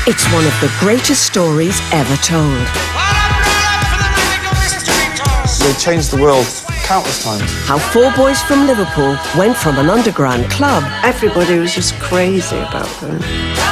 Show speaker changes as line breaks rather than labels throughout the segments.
It's one of the greatest stories ever told.
They changed the world countless times.
How four boys from Liverpool went from an underground club
Everybody was just crazy about them.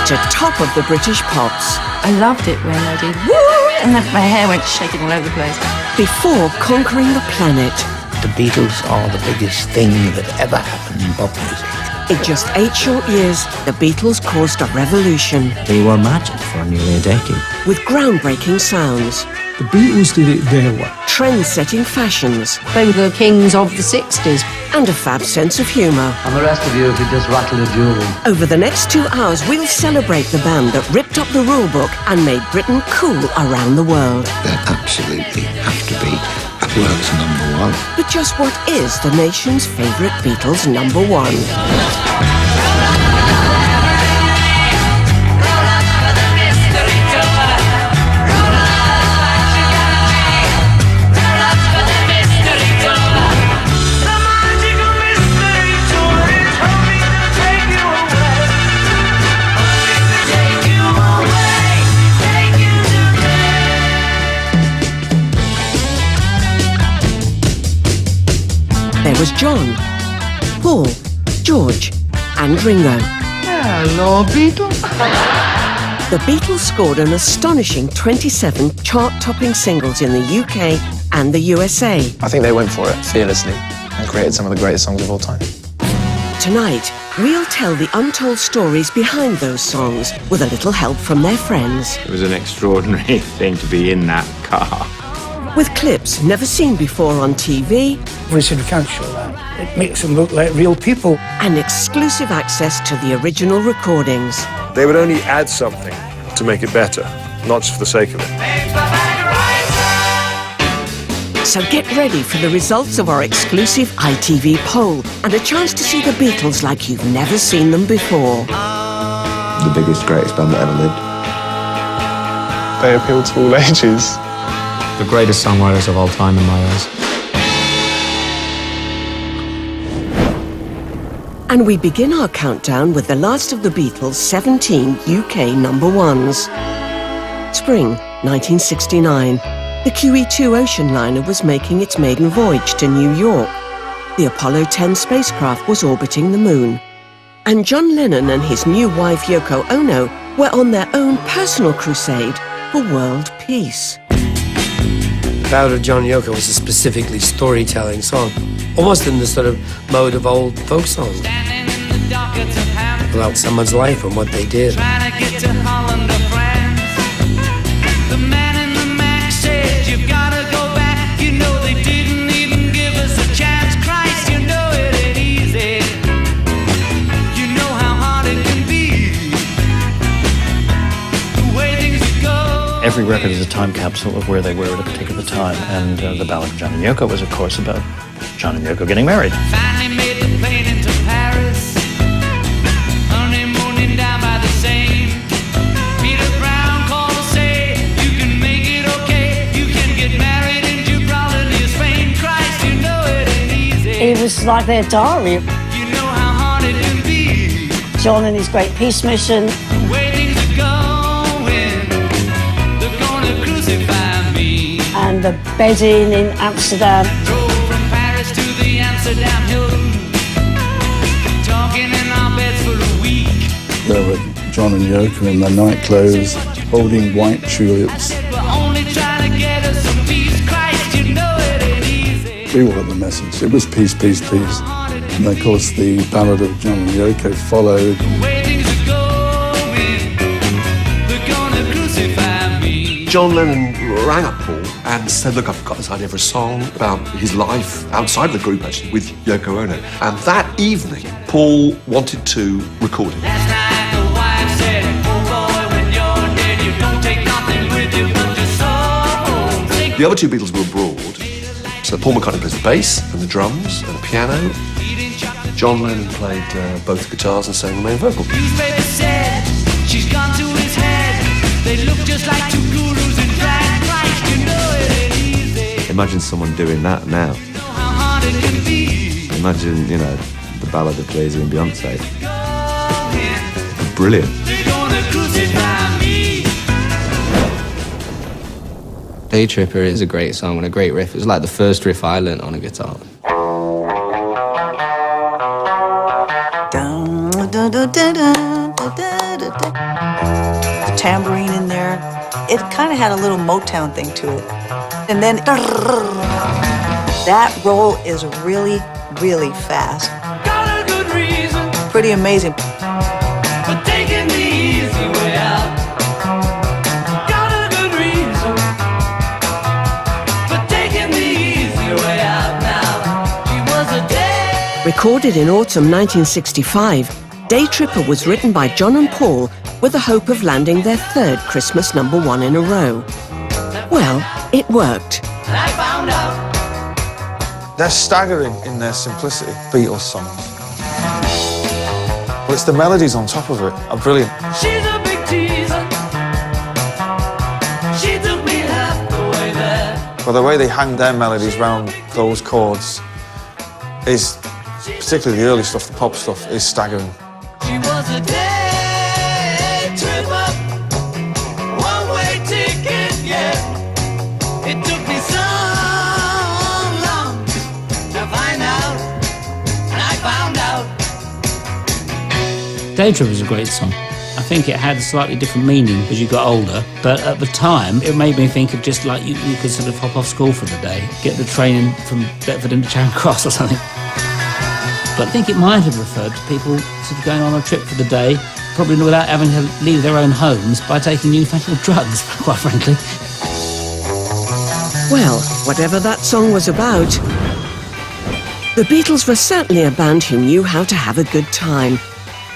to top of the British pops
I loved it when I did woo, and then my hair went shaking all over the place.
before conquering the planet.
The Beatles are the biggest thing that ever happened in pop music.
In just 8 short years, the Beatles caused a revolution
They were magic for nearly a decade.
with groundbreaking sounds,
The Beatles did it their way.
trend-setting fashions,
They were the kings of the 60s.
and a fab sense of humour.
And the rest of you could just rattle a jewelry.
Over the next 2 hours, we'll celebrate the band that ripped up the rulebook and made Britain cool around the world.
They absolutely have to be at world's #1.
But just what is the nation's favourite Beatles #1? There was John, Paul, George, and Ringo.
Hello, Beatles.
The Beatles scored an astonishing 27 chart-topping singles in the UK and the USA.
I think they went for it fearlessly and created some of the greatest songs of all time.
Tonight, we'll tell the untold stories behind those songs with a little help from their friends.
It was an extraordinary thing to be in that car.
With clips never seen before on TV
We said we can't show that. It makes them look like real people.
and exclusive access to the original recordings.
They would only add something to make it better, not just for the sake of it.
So get ready for the results of our exclusive I.T.V poll and a chance to see the Beatles like you've never seen them before.
The biggest, greatest band that ever lived.
They appeal to all ages.
The greatest songwriters of all time in my eyes.
And we begin our countdown with the last of the Beatles' 17 UK #1s. Spring 1969. The QE2 ocean liner was making its maiden voyage to New York. The Apollo 10 spacecraft was orbiting the moon. And John Lennon and his new wife Yoko Ono were on their own personal crusade for world peace.
Ballad of John and Yoko was a specifically storytelling song, almost in the sort of mode of old folk songs, about someone's life and what they did.
Every record is a time capsule of where they were at a particular time, and the Ballad of John and Yoko was, of course, about John and Yoko getting married.
Finally made the plane into Paris, honeymooning down by the Seine. Peter Brown called to say, you can make it okay, you can get married in Gibraltar near Spain. Christ, you know it ain't easy.
It was like their diary.
You know how hard it can be.
John and his great peace mission.
The way things are going, they're gonna crucify me.
And the bedding in Amsterdam.
Drove from Paris to the Amsterdam Hilton, talking in our beds for a week.
There were John and Yoko in their night clothes, holding white tulips.
We're only trying to get us some peace. Christ, you know it ain't easy.
We all got the message. It was peace, peace, peace. And of course the Ballad of John and Yoko followed.
The way things are going, they're gonna crucify me.
John Lennon rang up Paul and said, look, I've got this idea for a song about his life outside of the group, actually, with Yoko Ono. And that evening, Paul wanted to record it.
Last night the wife said, oh boy, when you're dead, you don't take nothing with you but your soul.
The other two Beatles were abroad, so Paul McCartney plays the bass and the drums and the piano. John Lennon played both guitars and sang the main vocal.
Newspaper said, she's gone to his head. They look just like two gurus in drag. Christ, you know it ain't easy.
Imagine someone doing that now.
You know how hard it can be.
Imagine, you know, the Ballad of Jay-Z and Beyonce. Brilliant.
They're gonna crucify me.
Day Tripper is a great song and a great riff. It was like the first riff I learnt on a guitar.
The tambourine in there, it kind of had a little Motown thing to it. And then that roll is really, really fast.
Got a good reason
Pretty amazing.
for taking the easy way out. Got a good reason for taking the easy way out now. She was a day.
Recorded in autumn 1965, Day Tripper was written by John and Paul with the hope of landing their third Christmas #1 in a row. Well, it worked.
And I found out
They're staggering in their simplicity, Beatles songs. But it's the melodies on top of it are brilliant.
she's a big teaser. She took me half the way there.
But the way they hang their melodies round those chords is, particularly the early stuff, the pop stuff, is staggering.
She was a day tripper, one-way ticket, yeah. It took me so long to find out, and I found out.
Day Tripper was a great song. I think it had a slightly different meaning as you got older, but at the time it made me think of just like you could sort of hop off school for the day, get the train in from Deptford into Charing Cross or something. But I think it might have referred to people sort of going on a trip for the day, probably without having to leave their own homes, by taking newfangled drugs, quite frankly.
Well, whatever that song was about, the Beatles were certainly a band who knew how to have a good time.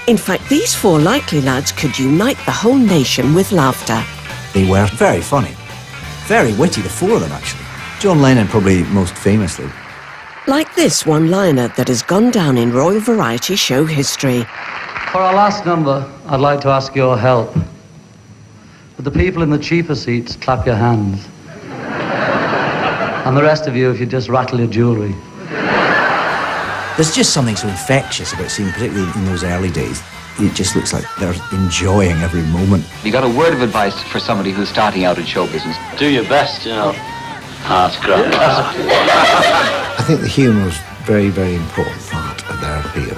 In fact, these four likely lads could unite the whole nation with laughter.
They were very funny. Very witty, the four of them, actually. John Lennon probably most famously.
Like this one-liner that has gone down in Royal Variety show history.
For our last number, I'd like to ask your help. Would the people in the cheaper seats clap your hands? And the rest of you, if you just rattle your jewellery.
There's just something so infectious about seeing, particularly in those early days. It just looks like they're enjoying every moment.
You got a word of advice for somebody who's starting out in show business?
Do your best, you know. That's great.
I think the humour was a very, very important part of their appeal.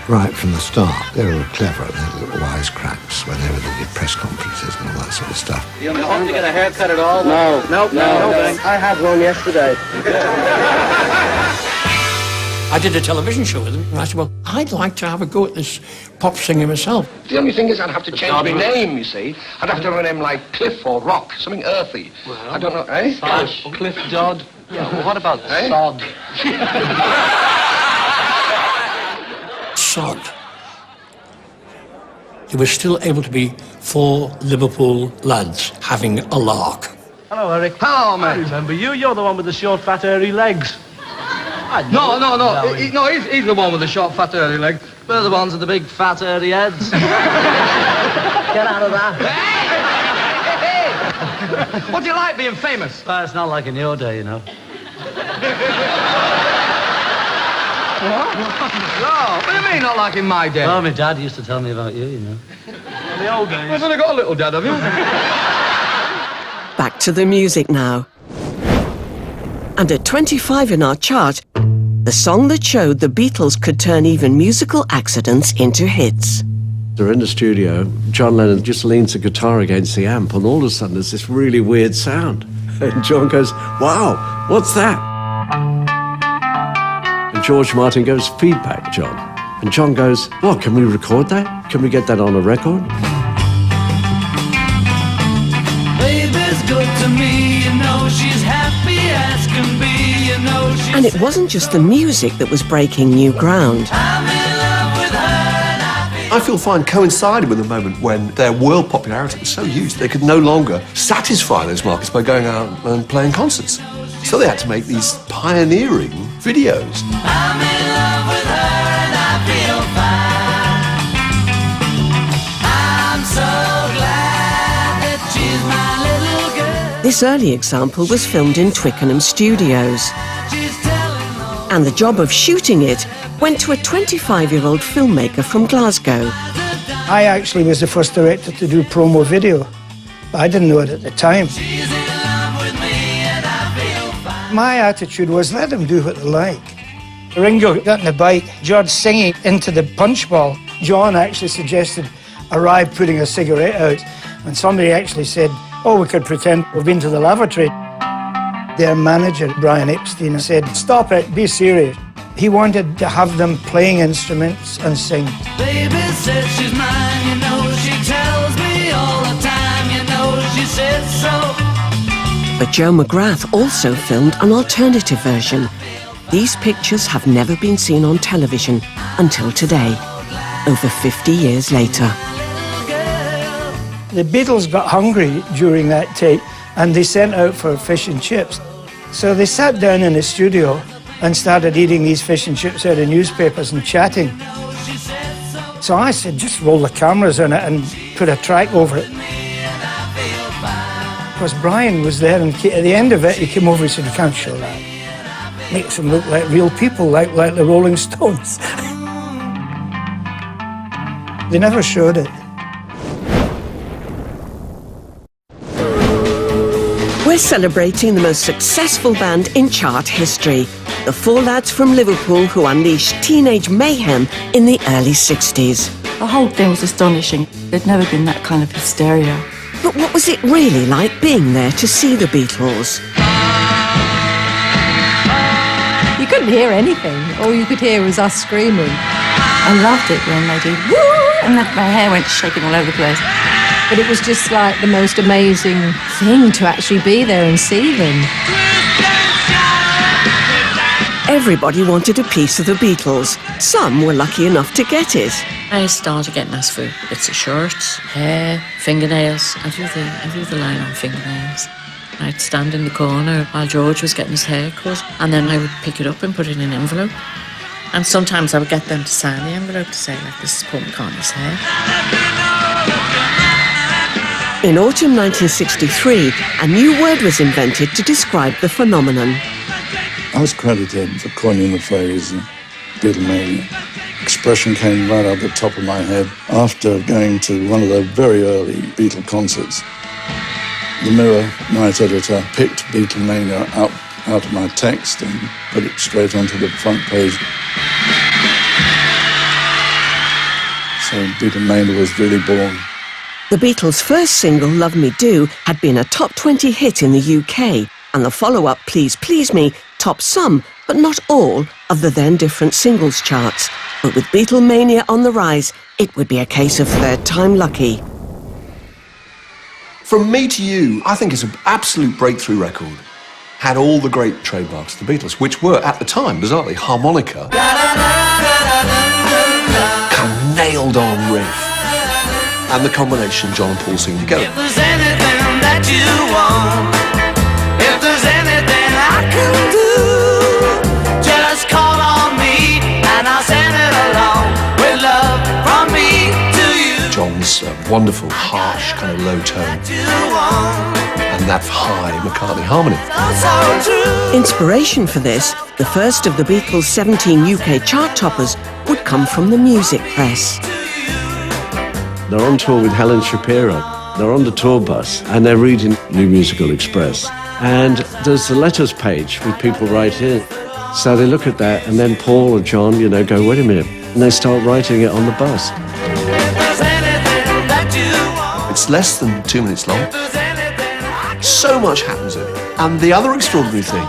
Right from the start, they were clever. They had little wisecracks whenever they did press conferences and all that sort of stuff.
You want to get a haircut at all?
No.
No.
I had one yesterday.
I did a television show with them, and I said, well, I'd like to have a go at this pop singer myself.
The only thing is I'd have to change my name, you see. I'd have to have a name like Cliff or Rock, something earthy.
Well,
I don't know, eh?
Flash, Cliff Dodd. Yeah, well, what about Sod?
Sod. They were still able to be four Liverpool lads having a lark.
Hello, Eric.
Hello, mate.
I remember you. You're the one with the short, fat, hairy legs.
No, he's the one with the short, fat, early leg.
We're the ones with the big, fat, hairy heads.
Get out of that. Hey! What do you like being famous?
Well, it's not like in your day, you know.
No, what do you mean not like in my day?
Well, my dad used to tell me about you, you know.
In the old days.
I've only got a little dad, have you?
Back to the music now. And at 25 in our chart, the song that showed the Beatles could turn even musical accidents into hits.
They're in the studio, John Lennon just leans the guitar against the amp, and all of a sudden there's this really weird sound. And John goes, wow, what's that? And George Martin goes, feedback, John. And John goes, oh, can we record that? Can we get that on a record?
Baby's good to me, you know, she's happy as can be, you know, she's...
And it wasn't just the music that was breaking new ground.
I'm in love with her.
I Feel Fine coincided with a moment when their world popularity was so huge they could no longer satisfy those markets by going out and playing concerts. So they had to make these pioneering videos.
I'm in love with her and I feel fine. I'm so glad that she's my little girl.
This early example was filmed in Twickenham Studios. And the job of shooting it went to a 25-year-old filmmaker from Glasgow.
I actually was the first director to do promo video, but I didn't know it at the time.
She's in love with me.
My attitude was, let them do what they like. Ringo got on the bike, George singing into the punch ball. John actually suggested Ry putting a cigarette out, and somebody actually said, oh, we could pretend we've been to the lavatory. Their manager, Brian Epstein, said, stop it, be serious. He wanted to have them playing instruments and sing.
Baby said she's mine, you know she tells me all the time, you know she said so.
But Joe McGrath also filmed an alternative version. These pictures have never been seen on television until today, over 50 years later.
The Beatles got hungry during that tape and they sent out for fish and chips. So they sat down in the studio and started eating these fish and chips out of newspapers and chatting. So I said, just roll the cameras on it and put a track over it. Because Brian was there, and at the end of it, he came over and said, you can't show that. Makes them look like real people, like the Rolling Stones. They never showed it.
We're celebrating the most successful band in chart history, the four lads from Liverpool who unleashed teenage mayhem in the early 60s.
The whole thing was astonishing. There'd never been that kind of hysteria.
But what was it really like being there to see the Beatles?
You couldn't hear anything. All you could hear was us screaming.
I loved it when they did woo, and my hair went shaking all over the place.
But it was just like the most amazing thing to actually be there and see them.
Everybody wanted a piece of the Beatles. Some were lucky enough to get it.
I started getting asked for bits of shirts, hair, fingernails. I do the line on fingernails. I'd stand in the corner while George was getting his hair cut, and then I would pick it up and put it in an envelope. And sometimes I would get them to sign the envelope to say, like, this is Paul McCartney's hair.
In autumn 1963, a new word was invented to describe the phenomenon.
I was credited for coining the phrase Beatlemania. Expression came right out the top of my head after going to one of the very early Beatle concerts. The Mirror night editor picked Beatlemania up out of my text and put it straight onto the front page. So Beatlemania was really born.
The Beatles' first single, Love Me Do, had been a top 20 hit in the UK, and the follow-up, Please Please Me, topped some, but not all, of the then different singles charts. But with Beatlemania on the rise, it would be a case of third time lucky.
From Me to You, I think it's an absolute breakthrough record. Had all the great trademarks of the Beatles, which were, at the time, bizarrely, harmonica, kind of nailed-on riff, and the combination John and Paul singing together.
If there's anything that you want, if there's anything I can do, just call on me and I'll send it along with love from me to you.
John's wonderful, harsh, kind of low tone, and that high McCartney harmony.
Inspiration for this, the first of the Beatles' 17 UK chart toppers, would come from the music press.
They're on tour with Helen Shapiro. They're on the tour bus and they're reading New Musical Express. And there's the letters page with people right in. So they look at that and then Paul or John, go, wait a minute. And they start writing it on the bus.
It's less than 2 minutes long. So much happens in it. And the other extraordinary thing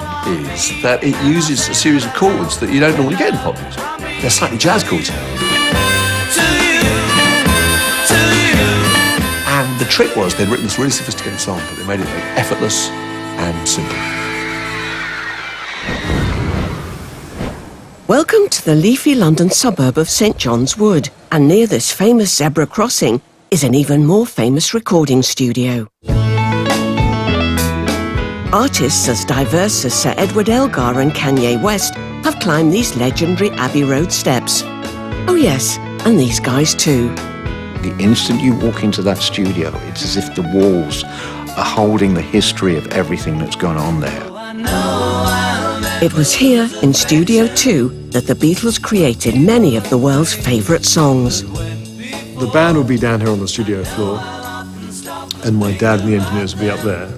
is that it uses a series of chords that you don't normally get in pop music. They're slightly jazz chords. And the trick was they'd written this really sophisticated song, but they made it very effortless and simple.
Welcome to the leafy London suburb of St John's Wood, and near this famous zebra crossing is an even more famous recording studio. Artists as diverse as Sir Edward Elgar and Kanye West have climbed these legendary Abbey Road steps. Oh yes, and these guys too.
The instant you walk into that studio, it's as if the walls are holding the history of everything that's gone on there.
It was here, in Studio 2, that the Beatles created many of the world's favourite songs.
The band would be down here on the studio floor, and my dad and the engineers would be up there.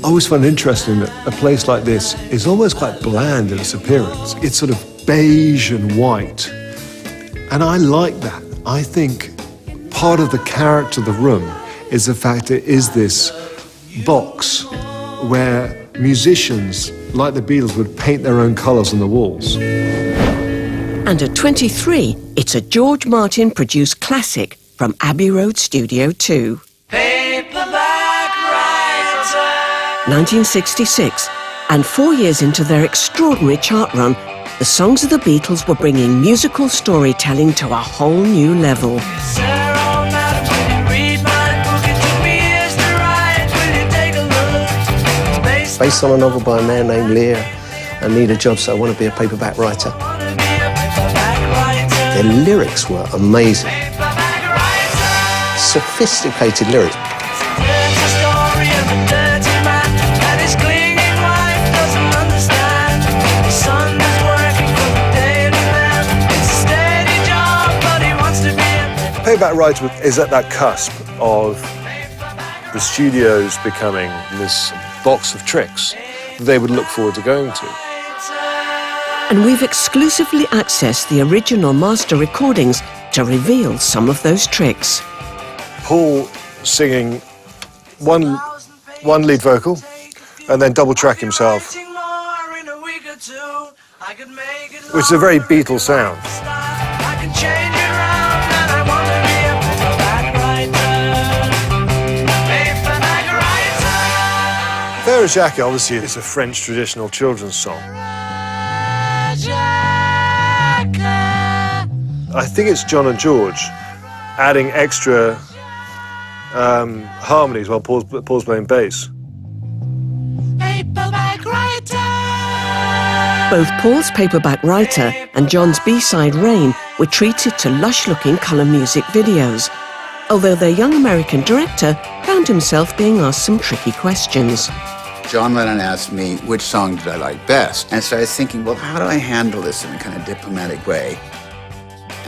always find it interesting that a place like this is almost quite bland in its appearance. It's sort of beige and white. And I like that. I think part of the character of the room is the fact it is this box where musicians, like the Beatles, would paint their own colours on the walls.
And at 23, it's a George Martin-produced classic from Abbey Road Studio 2. 1966, and 4 years into their extraordinary chart run, the songs of the Beatles were bringing musical storytelling to a whole new level.
Based on a novel by a man named Lear, I need a job, so I want to be a paperback writer. Their lyrics were amazing. Sophisticated lyrics.
Payback Writer is at that cusp of the studios becoming this box of tricks that they would look forward to going to.
And we've exclusively accessed the original master recordings to reveal some of those tricks.
Paul singing one lead vocal and then double track himself, which is a very Beatles sound. Fair Jacques obviously is a French traditional children's song. I think it's John and George adding extra harmonies while Paul's playing bass.
Both Paul's Paperback Writer and John's B-side Rain were treated to lush-looking colour music videos, although their young American director found himself being asked some tricky questions.
John Lennon asked me which song did I like best. And so I was thinking, well, how do I handle this in a kind of diplomatic way?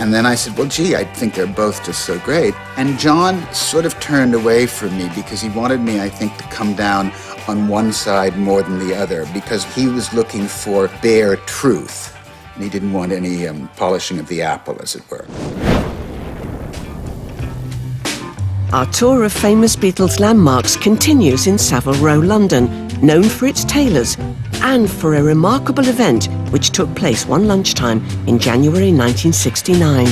And then I said, well, gee, I think they're both just so great. And John sort of turned away from me because he wanted me, I think, to come down on one side more than the other because he was looking for bare truth. And he didn't want any polishing of the apple, as it were.
Our tour of famous Beatles landmarks continues in Savile Row, London, known for its tailors and for a remarkable event which took place one lunchtime in January 1969.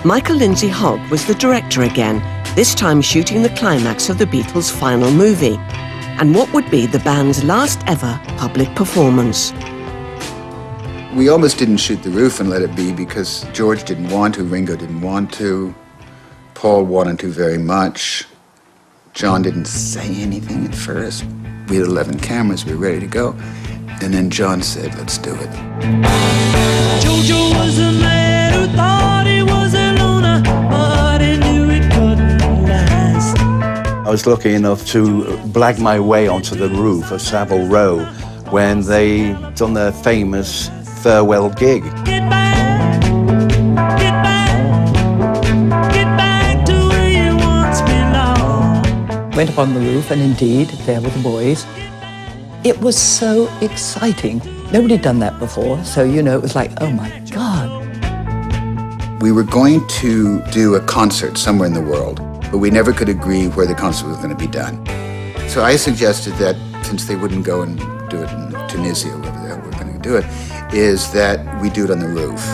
Michael Lindsay Hogg was the director again, this time shooting the climax of the Beatles' final movie, and what would be the band's last ever public performance.
We almost didn't shoot the roof and let it be because George didn't want to, Ringo didn't want to, Paul wanted to very much. John didn't say anything at first. We had 11 cameras, we were ready to go. And then John said, let's do it.
Jojo was a man who thought he was a loner, but he knew it couldn't last.
I was lucky enough to blag my way onto the roof of Savile Row when they done their famous farewell gig.
Get back to where you once belonged.
Went up on the roof, and indeed, there were the boys. It was so exciting. Nobody had done that before, so, you know, it was like, oh my God.
We were going to do a concert somewhere in the world, but we never could agree where the concert was going to be done. So I suggested that, since they wouldn't go and do it in Tunisia, or wherever the hell we're going to do it, is that we do it on the roof.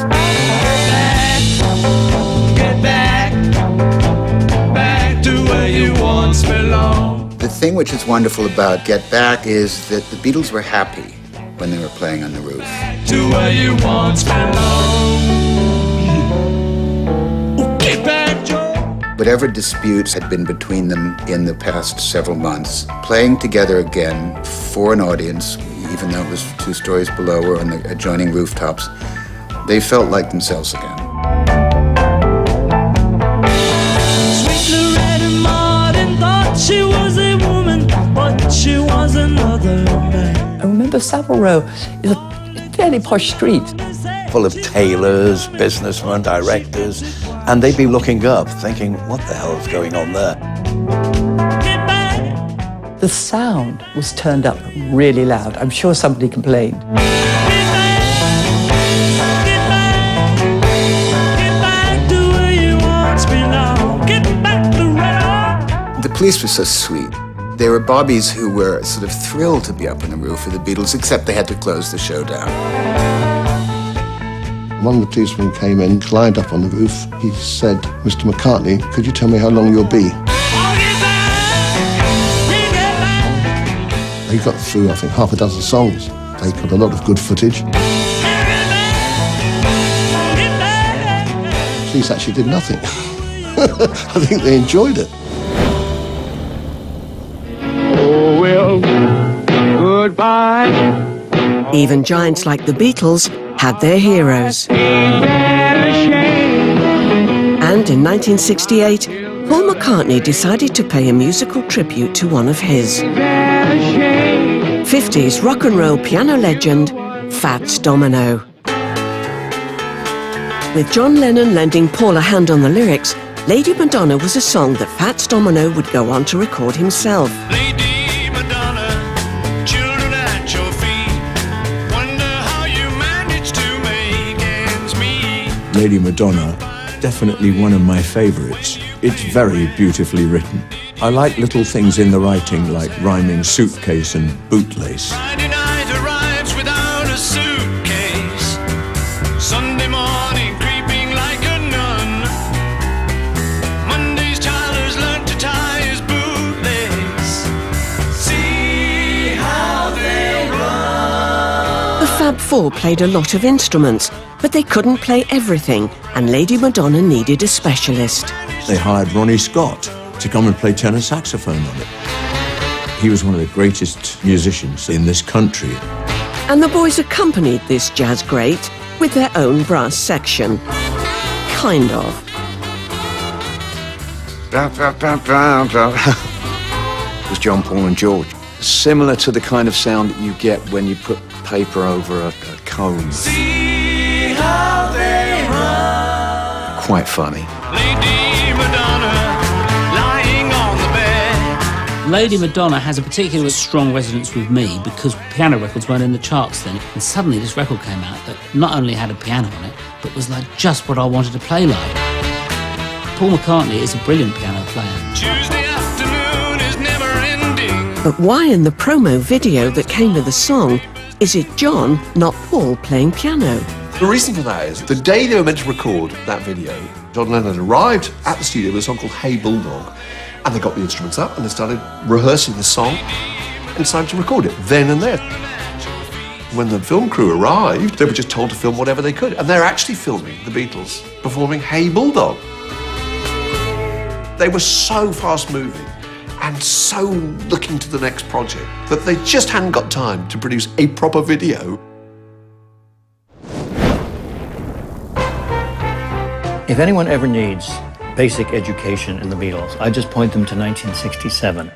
Get back to where you once belonged.
The thing which is wonderful about Get Back is that the Beatles were happy when they were playing on the roof.
To where you once belonged. Get back, Joe.
Whatever disputes had been between them in the past several months, playing together again for an audience, even though it was 2 stories below or on the adjoining rooftops, they felt like themselves again.
She was a woman, but she was another man.
I remember Savile Row is a fairly posh street.
Full of tailors, businessmen, directors, and they'd be looking up, thinking, what the hell is going on there?
The sound was turned up really loud. I'm sure somebody complained.
The police were so sweet. They were bobbies who were sort of thrilled to be up on the roof of the Beatles, except they had to close the show down.
One of the policemen came in, climbed up on the roof. He said, "Mr. McCartney, could you tell me how long you'll be?" He got through, I think, half a dozen songs. They got a lot of good footage. Police actually did nothing. I think they enjoyed it.
Oh, well, goodbye.
Even giants like the Beatles had their heroes. And in 1968, Paul McCartney decided to pay a musical tribute to one of his. 50s rock and roll piano legend, Fats Domino. With John Lennon lending Paul a hand on the lyrics, Lady Madonna was a song that Fats Domino would go on to record himself.
Lady Madonna, children at your feet, wonder how you managed to make ends meet.
Lady Madonna, definitely one of my favourites. It's very beautifully written. I like little things in the writing like rhyming suitcase and bootlace.
Friday night arrives without a suitcase. Sunday morning creeping like a nun. Monday's child has learnt to tie his bootlace. See how they run.
The Fab Four played a lot of instruments, but they couldn't play everything, and Lady Madonna needed a specialist.
They hired Ronnie Scott to come and play tenor saxophone on it. He was one of the greatest musicians in this country.
And the boys accompanied this jazz great with their own brass section. Kind of.
It was John, Paul and George. Similar to the kind of sound that you get when you put paper over a comb.
See how they run.
Quite funny.
Lady Madonna, lying on the bed.
Lady Madonna has a particularly strong resonance with me because piano records weren't in the charts then. And suddenly this record came out that not only had a piano on it, but was like just what I wanted to play like. Paul McCartney is a brilliant piano player.
Tuesday afternoon is never ending.
But why in the promo video that came with the song is it John, not Paul, playing piano?
The reason for that is the day they were meant to record that video, John Lennon arrived at the studio with a song called Hey Bulldog, and they got the instruments up and they started rehearsing the song and decided to record it then and there. When the film crew arrived, they were just told to film whatever they could, and they're actually filming the Beatles performing Hey Bulldog. They were so fast-moving and so looking to the next project that they just hadn't got time to produce a proper video.
If anyone ever needs basic education in the Beatles, I just point them to 1967.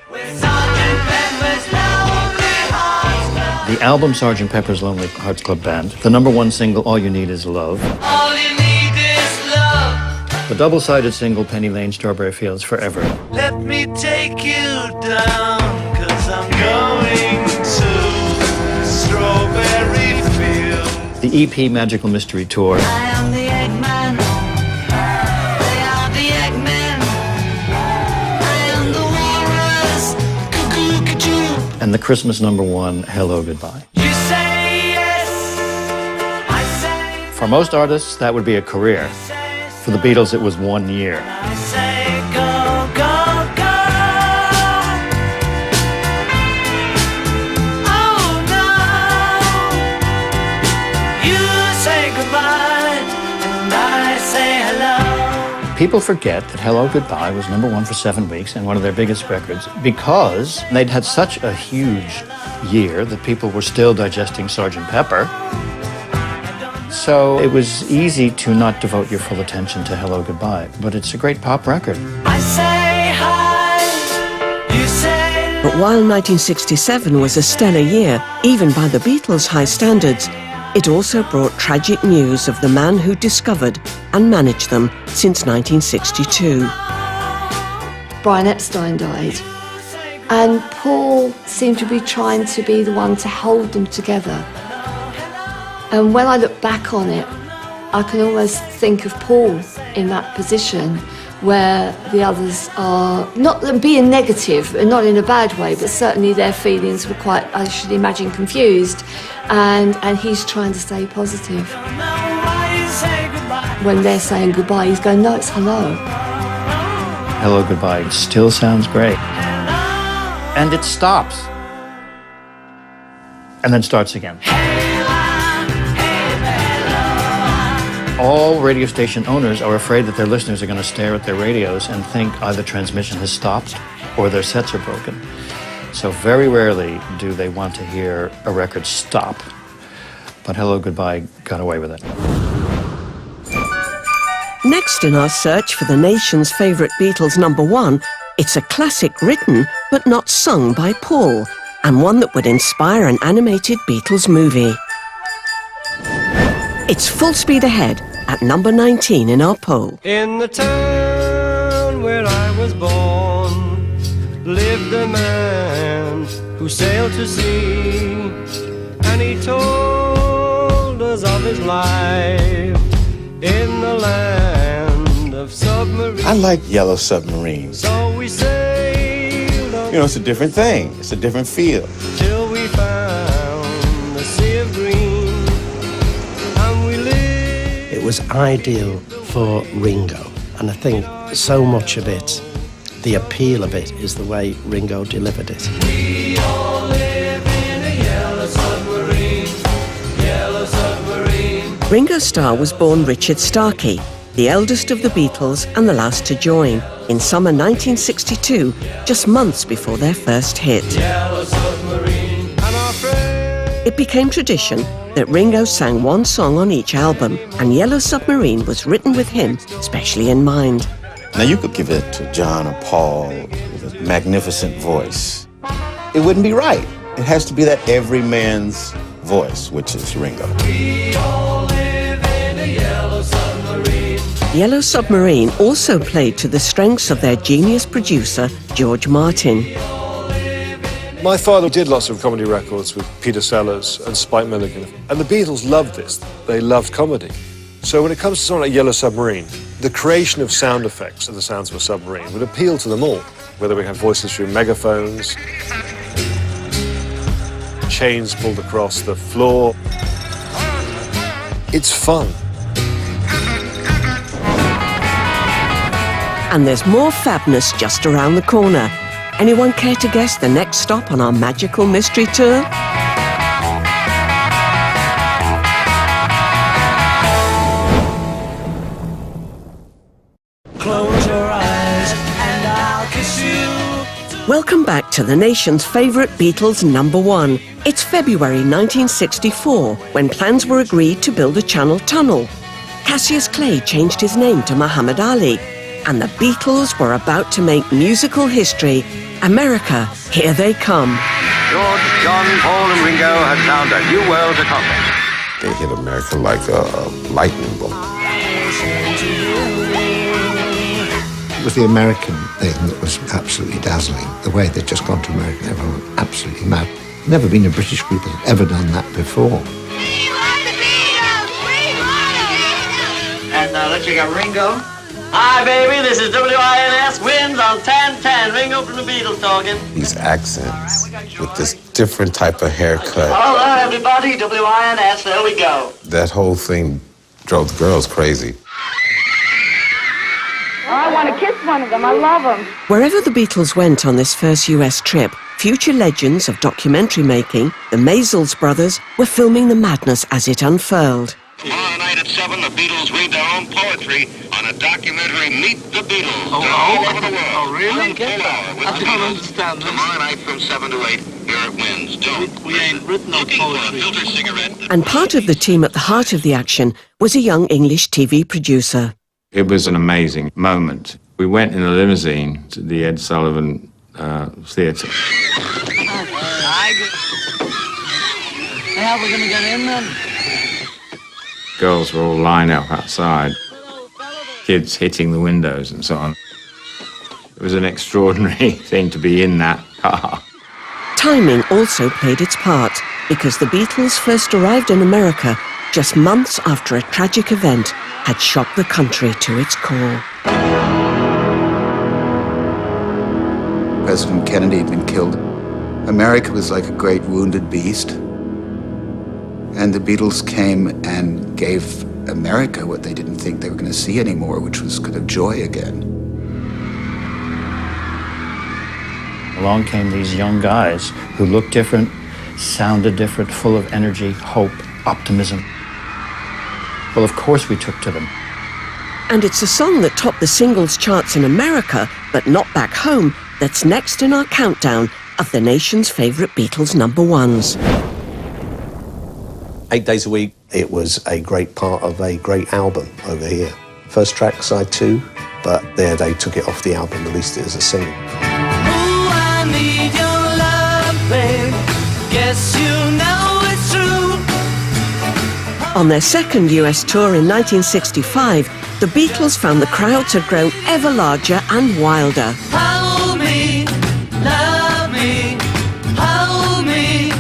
The album Sgt. Pepper's Lonely Hearts Club Band, the #1 single All You Need Is Love,
All you need is love.
the double-sided single Penny Lane, Strawberry Fields Forever,
Let me take you down, 'cause I'm going to Strawberry Fields.
the EP Magical Mystery Tour,
I am the Eggman. They are the Eggmen. I am the walrus. Cuckoo-ca-choo.
and the Christmas #1 Hello Goodbye.
You say yes, I say,
For most artists, that would be a career. For the Beatles, it was 1 year.
I say go, go, go. Oh no, you say goodbye and I say hello.
People forget that Hello Goodbye was #1 for 7 weeks and one of their biggest records because they'd had such a huge year that people were still digesting Sgt. Pepper. So it was easy to not devote your full attention to Hello Goodbye, but it's a great pop record.
I say hi, you say
But while 1967 was a stellar year, even by the Beatles' high standards, it also brought tragic news of the man who discovered and managed them since 1962.
Brian Epstein died,
And Paul seemed to be trying to be the one to hold them together. And when I look back on it, I can almost think of Paul in that position where the others are not being negative, and not in a bad way, but certainly their feelings were quite, I should imagine, confused. And he's trying to stay positive. When they're saying goodbye, he's going, no, it's hello.
Hello, goodbye still sounds great. And it stops. And then starts again. All radio station owners are afraid that their listeners are going to stare at their radios and think either transmission has stopped or their sets are broken. So very rarely do they want to hear a record stop. But Hello, Goodbye got away with it.
Next in our search for the nation's favourite Beatles #1, it's a classic written but not sung by Paul, and one that would inspire an animated Beatles movie. It's Full Speed Ahead at number 19 in our poll.
In the town where I was born lived a man who sailed to sea, and he told us of his life in the land of submarines.
I like Yellow Submarine.
So we sailed on,
You know, it's a different thing. It's a different feel.
till we found the sea of green, and we lived.
It was ideal for Ringo, and I think so much of it, the appeal of it, is the way Ringo delivered it.
We all live in a yellow submarine, yellow submarine.
Ringo Starr was born Richard Starkey, the eldest of the Beatles and the last to join, in summer 1962, just months before their first hit.
Yellow submarine, and our friend.
It became tradition that Ringo sang one song on each album, and Yellow Submarine was written with him specially in mind.
Now, you could give it to John or Paul with a magnificent voice. It wouldn't be right. It has to be that everyman's voice, which is Ringo.
We all live in a yellow submarine.
Yellow Submarine also played to the strengths of their genius producer, George Martin.
My father did lots of comedy records with Peter Sellers and Spike Milligan. And the Beatles loved this. They loved comedy. So when it comes to something like Yellow Submarine, the creation of sound effects of the sounds of a submarine would appeal to them all. Whether we have voices through megaphones, chains pulled across the floor. It's fun.
And there's more fabness just around the corner. Anyone care to guess the next stop on our magical mystery tour?
Close your eyes and I'll kiss you.
Welcome back to the nation's favourite Beatles #1. It's February 1964, when plans were agreed to build a Channel tunnel. Cassius Clay changed his name to Muhammad Ali, and the Beatles were about to make musical history. America, here they come.
George, John, Paul, and Ringo had found a new world to conquer.
They hit America like a lightning bolt.
It was the American thing that was absolutely dazzling. The way they'd just gone to America, everyone was absolutely mad. Never been a British group that had ever done that before.
And let's check out Ringo. Hi, baby, this is WINS Wins on 1010. Ringo from the Beatles talking.
These accents with this different type of haircut.
Hello, everybody, WINS, there we go.
That whole thing drove the girls crazy.
I want to kiss one of them. I love them.
Wherever the Beatles went on this first US trip, future legends of documentary making, the Maysles brothers, were filming the madness as it unfurled.
Tomorrow night at 7, the Beatles read their own poetry on a documentary, Meet the Beatles.
Oh,
all over the world.
Oh, really?
One full hour with
I
the
don't
Beatles.
understand this.
Tomorrow night from 7 to 8, here it wins. Don't.
We ain't written no
Looking for a
poetry.
filter cigarette.
And part of the team at the heart of the action was a young English TV producer.
It was an amazing moment. We went in a limousine to the Ed Sullivan Theatre.
How are we going to get in then?
Girls were all lined up outside, kids hitting the windows and so on. It was an extraordinary thing to be in that
Timing also played its part, because the Beatles first arrived in America just months after a tragic event had shocked the country to its core.
President Kennedy had been killed. America was like a great wounded beast. And the Beatles came and gave America what they didn't think they were going to see anymore, which was kind of joy again.
Along came these young guys who looked different, sounded different, full of energy, hope, optimism. Well, of course we took to them.
And it's a song that topped the singles charts in America, but not back home, that's next in our countdown of the nation's favourite Beatles number ones.
8 days a week. It was a great part of a great album over here. First track, side 2, but there they took it off the album, released it as a single.
I need your love, babe. Guess you know it's true.
On their second US tour in 1965, the Beatles found the crowds had grown ever larger and wilder.
Hold me, love me, hold me,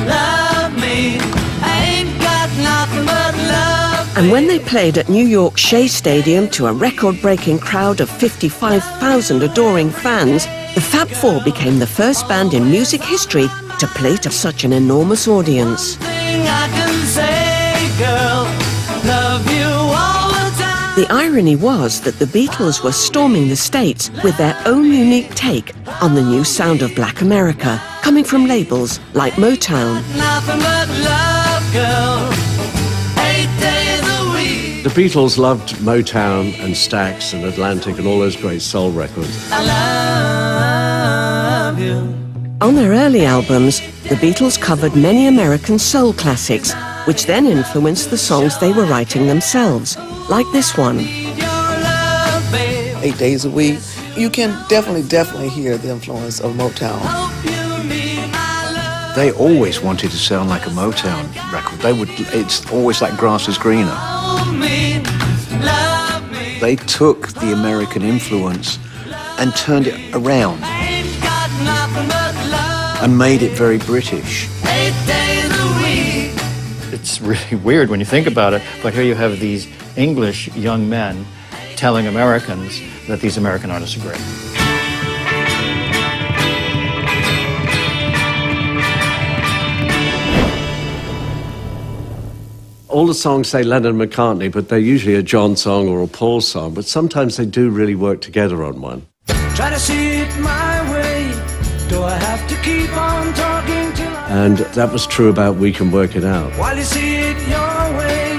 love me. I ain't got nothing but love.
And when they played at New York's Shea Stadium to a record-breaking crowd of 55,000 adoring fans, the Fab Four became the first band in music history to play to such an enormous audience.
I can say, girl, love you all the time.
The irony was that the Beatles were storming the States with their own unique take on the new sound of Black America, coming from labels like Motown.
Nothing but love, girl. 8 days a week.
The Beatles loved Motown and Stax and Atlantic and all those great soul records.
I love you.
On their early albums, the Beatles covered many American soul classics, which then influenced the songs they were writing themselves, like this one.
8 days a week. You can definitely hear the influence of Motown.
They always wanted to sound like a Motown record. It's always like grass is greener. They took the American influence and turned it around and made it very British.
8 days a week.
It's really weird when you think about it, but here you have these English young men telling Americans that these American artists are great.
All the songs say Lennon and McCartney, but they're usually a John song or a Paul song, but sometimes they do really work together on one.
Try to see it my way. Do I have to keep on talking till
And that was true about We Can Work It Out.
while you see it your way?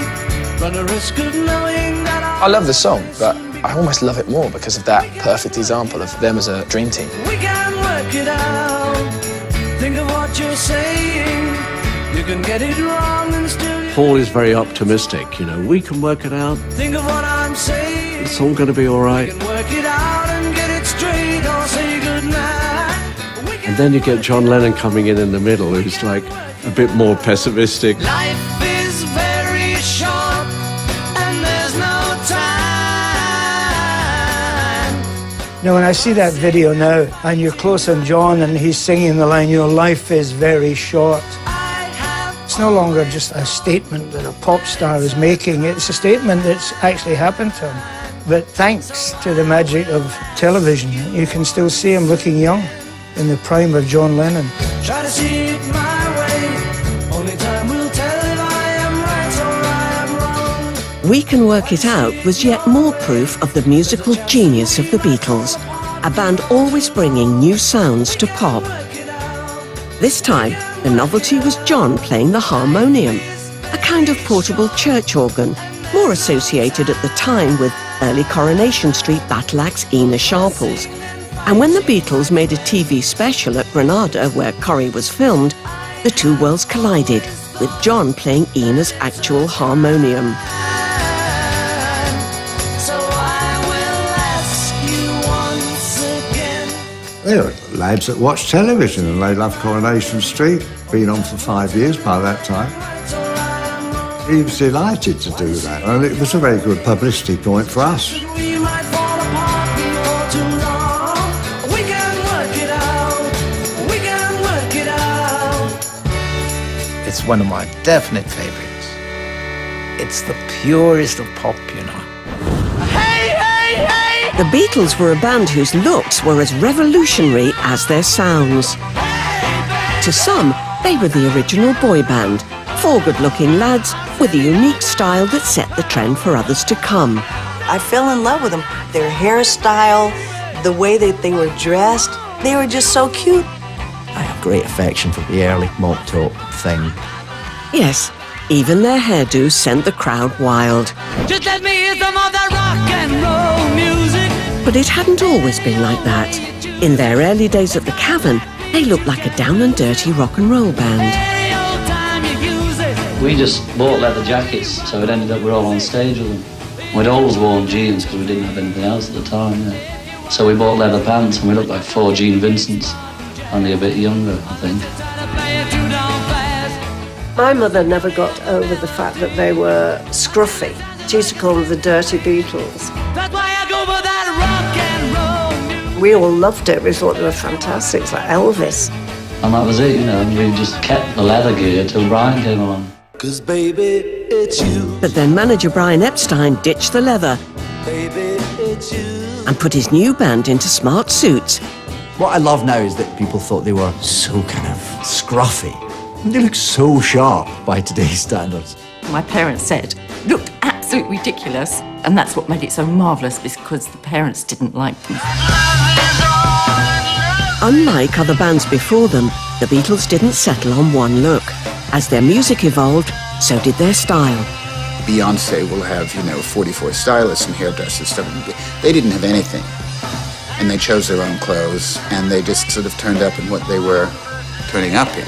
Run the risk of knowing that
I love the song, but I almost love it more because of that perfect example of them as a dream team.
we can work it out. Think of what you're saying. You can get it wrong and still
Paul is very optimistic, we can work it out,
think of what I'm saying.
it's all going to be all right.
We can work it out and get it straight or say goodnight.
And then you get John Lennon coming in the middle, who's like a bit more pessimistic.
Life is very short and there's no time.
When I see that video now, and you're close on John, and he's singing the line, life is very short. It's no longer just a statement that a pop star is making. It's a statement that's actually happened to him. But thanks to the magic of television, you can still see him looking young in the prime of John Lennon.
Try to see it my way. Only time will tell if I am right or I am wrong.
We Can Work It Out was yet more proof of the musical genius of the Beatles, a band always bringing new sounds to pop. This time, the novelty was John playing the harmonium, a kind of portable church organ, more associated at the time with early Coronation Street battle axe Ina Sharples. And when the Beatles made a TV special at Granada, where Corrie was filmed, the two worlds collided, with John playing Ina's actual harmonium.
So I will ask you once again.
They were lads that watched television and they loved Coronation Street. Been on for 5 years by that time. He was delighted to do that, and it was a very good publicity point for us.
We might fall apart before too long. We can work it out.
one of my definite favorites. It's the purest of pop, you know.
The Beatles were a band whose looks were as revolutionary as their sounds. To some, they were the original boy band, four good-looking lads with a unique style that set the trend for others to come.
I fell in love with them. Their hairstyle, the way that they were dressed, they were just so cute.
I have great affection for the early mop top thing.
Yes, even their hairdos sent the crowd wild.
Just let me hear some of that rock and roll music.
But it hadn't always been like that. In their early days at the Cavern, they looked like a down-and-dirty rock and roll band.
We just bought leather jackets, so it ended up we're all on stage with them. We'd always worn jeans because we didn't have anything else at the time. Yeah. So we bought leather pants and we looked like four Gene Vincents, only a bit younger, I think.
My mother never got over the fact that they were scruffy. She used to call them the Dirty Beatles.
That's why I go for that rock and roll.
We all loved it. We thought they were fantastic. It's like Elvis.
And that was it, you know, we just kept the leather gear till Brian came along.
'Cause baby, it's you.
But then manager Brian Epstein ditched the leather and put his new band into smart suits.
What I love now is that people thought they were so kind of scruffy. And they look so sharp by today's standards.
My parents said, looked absolutely ridiculous, and that's what made it so marvellous, because the parents didn't like them.
Unlike other bands before them, the Beatles didn't settle on one look. As their music evolved, so did their style.
Beyonce will have, 44 stylists and hairdressers, stuff. They didn't have anything. And they chose their own clothes, and they just sort of turned up in what they were turning up in,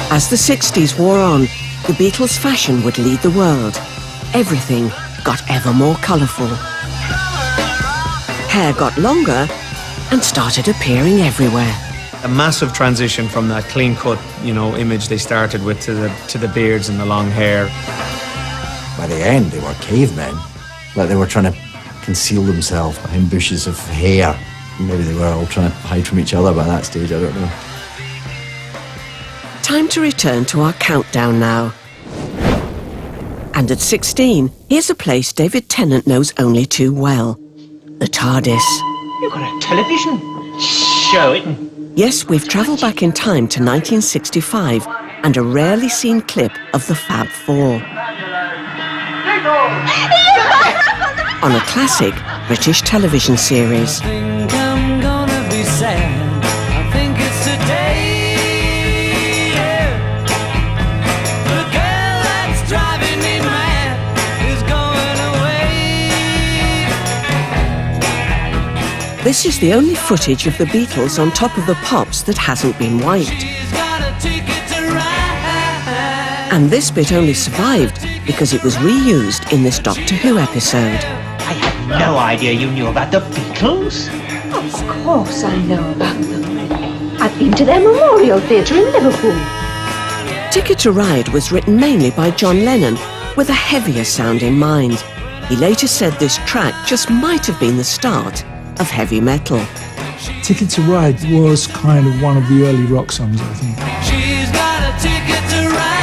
As the 60s wore on, the Beatles' fashion would lead the world. Everything got ever more colourful. Hair got longer and started appearing everywhere.
A massive transition from that clean-cut, image they started with to the beards and the long hair.
By the end, they were cavemen. Like they were trying to conceal themselves behind bushes of hair. Maybe they were all trying to hide from each other by that stage, I don't know.
Time to return to our countdown now. And at 16, here's a place David Tennant knows only too well. The TARDIS.
You've got a television? Show it.
Yes, we've travelled back in time to 1965 and a rarely seen clip of the Fab Four. On a classic British television series.
I think I'm gonna be sad. I think it's today. Yeah. The girl that's driving me mad is going away.
This is the only footage of the Beatles on Top of the Pops that hasn't been wiped.
She's got a ticket to ride.
And this bit only survived because it was reused in this Doctor Who episode.
I had no idea you knew about the Beatles.
Of course I know about them. I've been to their Memorial Theatre in Liverpool.
Ticket to Ride was written mainly by John Lennon with a heavier sound in mind. He later said this track just might have been the start of heavy metal.
Ticket to Ride was kind of one of the early rock songs, I think.
She's got a ticket to ride.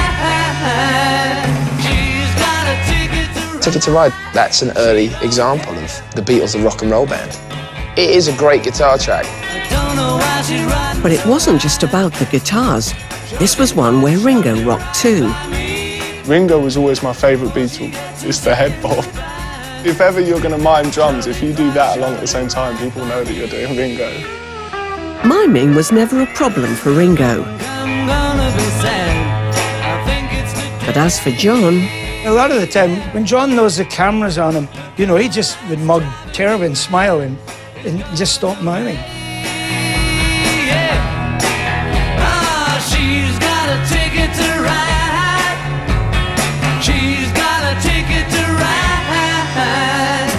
She's got a ticket to ride.
Ticket to Ride, that's an early example of the Beatles, the rock and roll band. It is a great guitar track.
But it wasn't just about the guitars. This was one where Ringo rocked too.
Ringo was always my favourite Beatle. It's the head bob. If ever you're going to mime drums, if you do that along at the same time, people know that you're doing Ringo.
Miming was never a problem for Ringo. But as for John...
A lot of the time, when John knows the camera's on him, he just would mug terribly and smile and just stop miming.
She's got a ticket to ride. She's got a ticket to ride.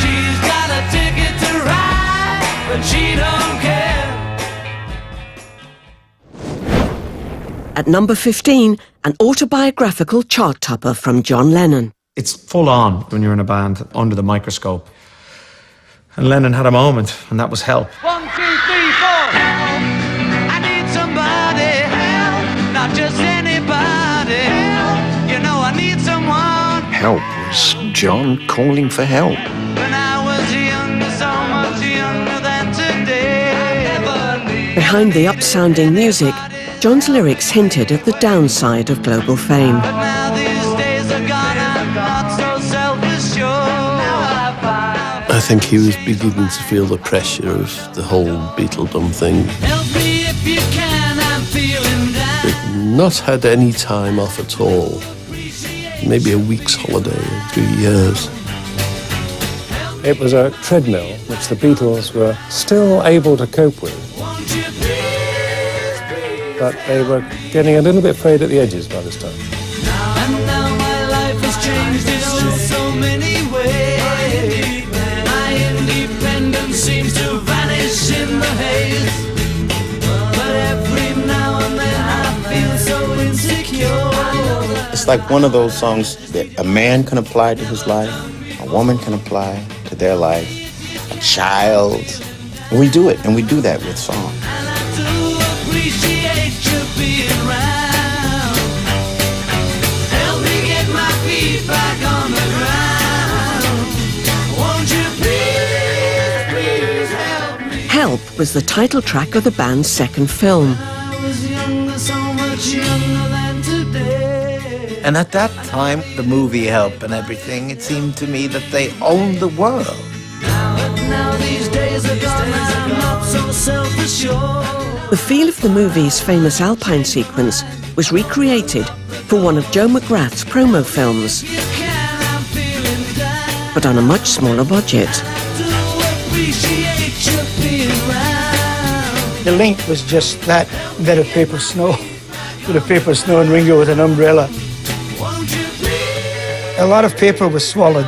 She's got a ticket to ride, but she don't care.
At number 15, an autobiographical chart topper from John Lennon.
It's full on when you're in a band under the microscope. And Lennon had a moment, and that was Help.
1, 2, 3, 4.
help was John calling for help.
When I was younger, so much younger than today.
Behind the upsounding music, John's lyrics hinted at the downside of global fame.
Now these days are gone, I'm not so self-assured.
I think he was beginning to feel the pressure of the whole Beatledom thing.
Help me if you can, I'm feeling down.
He'd not had any time off at all. Maybe a week's holiday in 3 years.
It was a treadmill which the Beatles were still able to cope with. But they were getting a little bit frayed at the edges by this time.
And now my life has changed in so many ways. My independence seems to vanish in the haze. But every now and then I feel so insecure.
It's like one of those songs that a man can apply to his life, a woman can apply to their life, a child. And we do it, and we do that with song.
Appreciate you being round. Help me get my feet back on the ground. Won't you please, please help me?
Help was the title track of the band's second film.
I was younger, so much younger than today.
And at that time, the movie Help and everything, it seemed to me that they owned the world.
But now these days are gone, I'm not so self-assured.
The feel of the movie's famous Alpine sequence was recreated for one of Joe McGrath's promo films, but on a much smaller budget.
The link was just that bit of paper snow. Bit of paper snow and Ringo with an umbrella. A lot of paper was swallowed.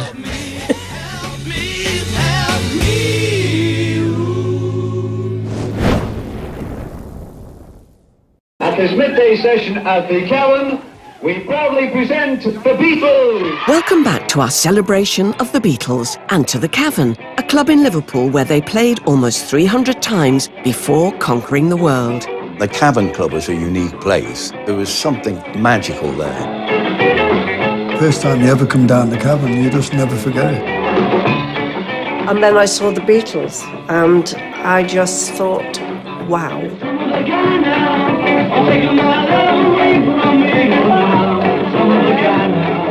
At this midday session at the Cavern, we proudly present the Beatles.
Welcome back to our celebration of the Beatles and to the Cavern, a club in Liverpool where they played almost 300 times before conquering the world.
The Cavern Club was a unique place. There was something magical there.
First time you ever come down the Cavern, you just never forget it.
And then I saw the Beatles, and I just thought, wow.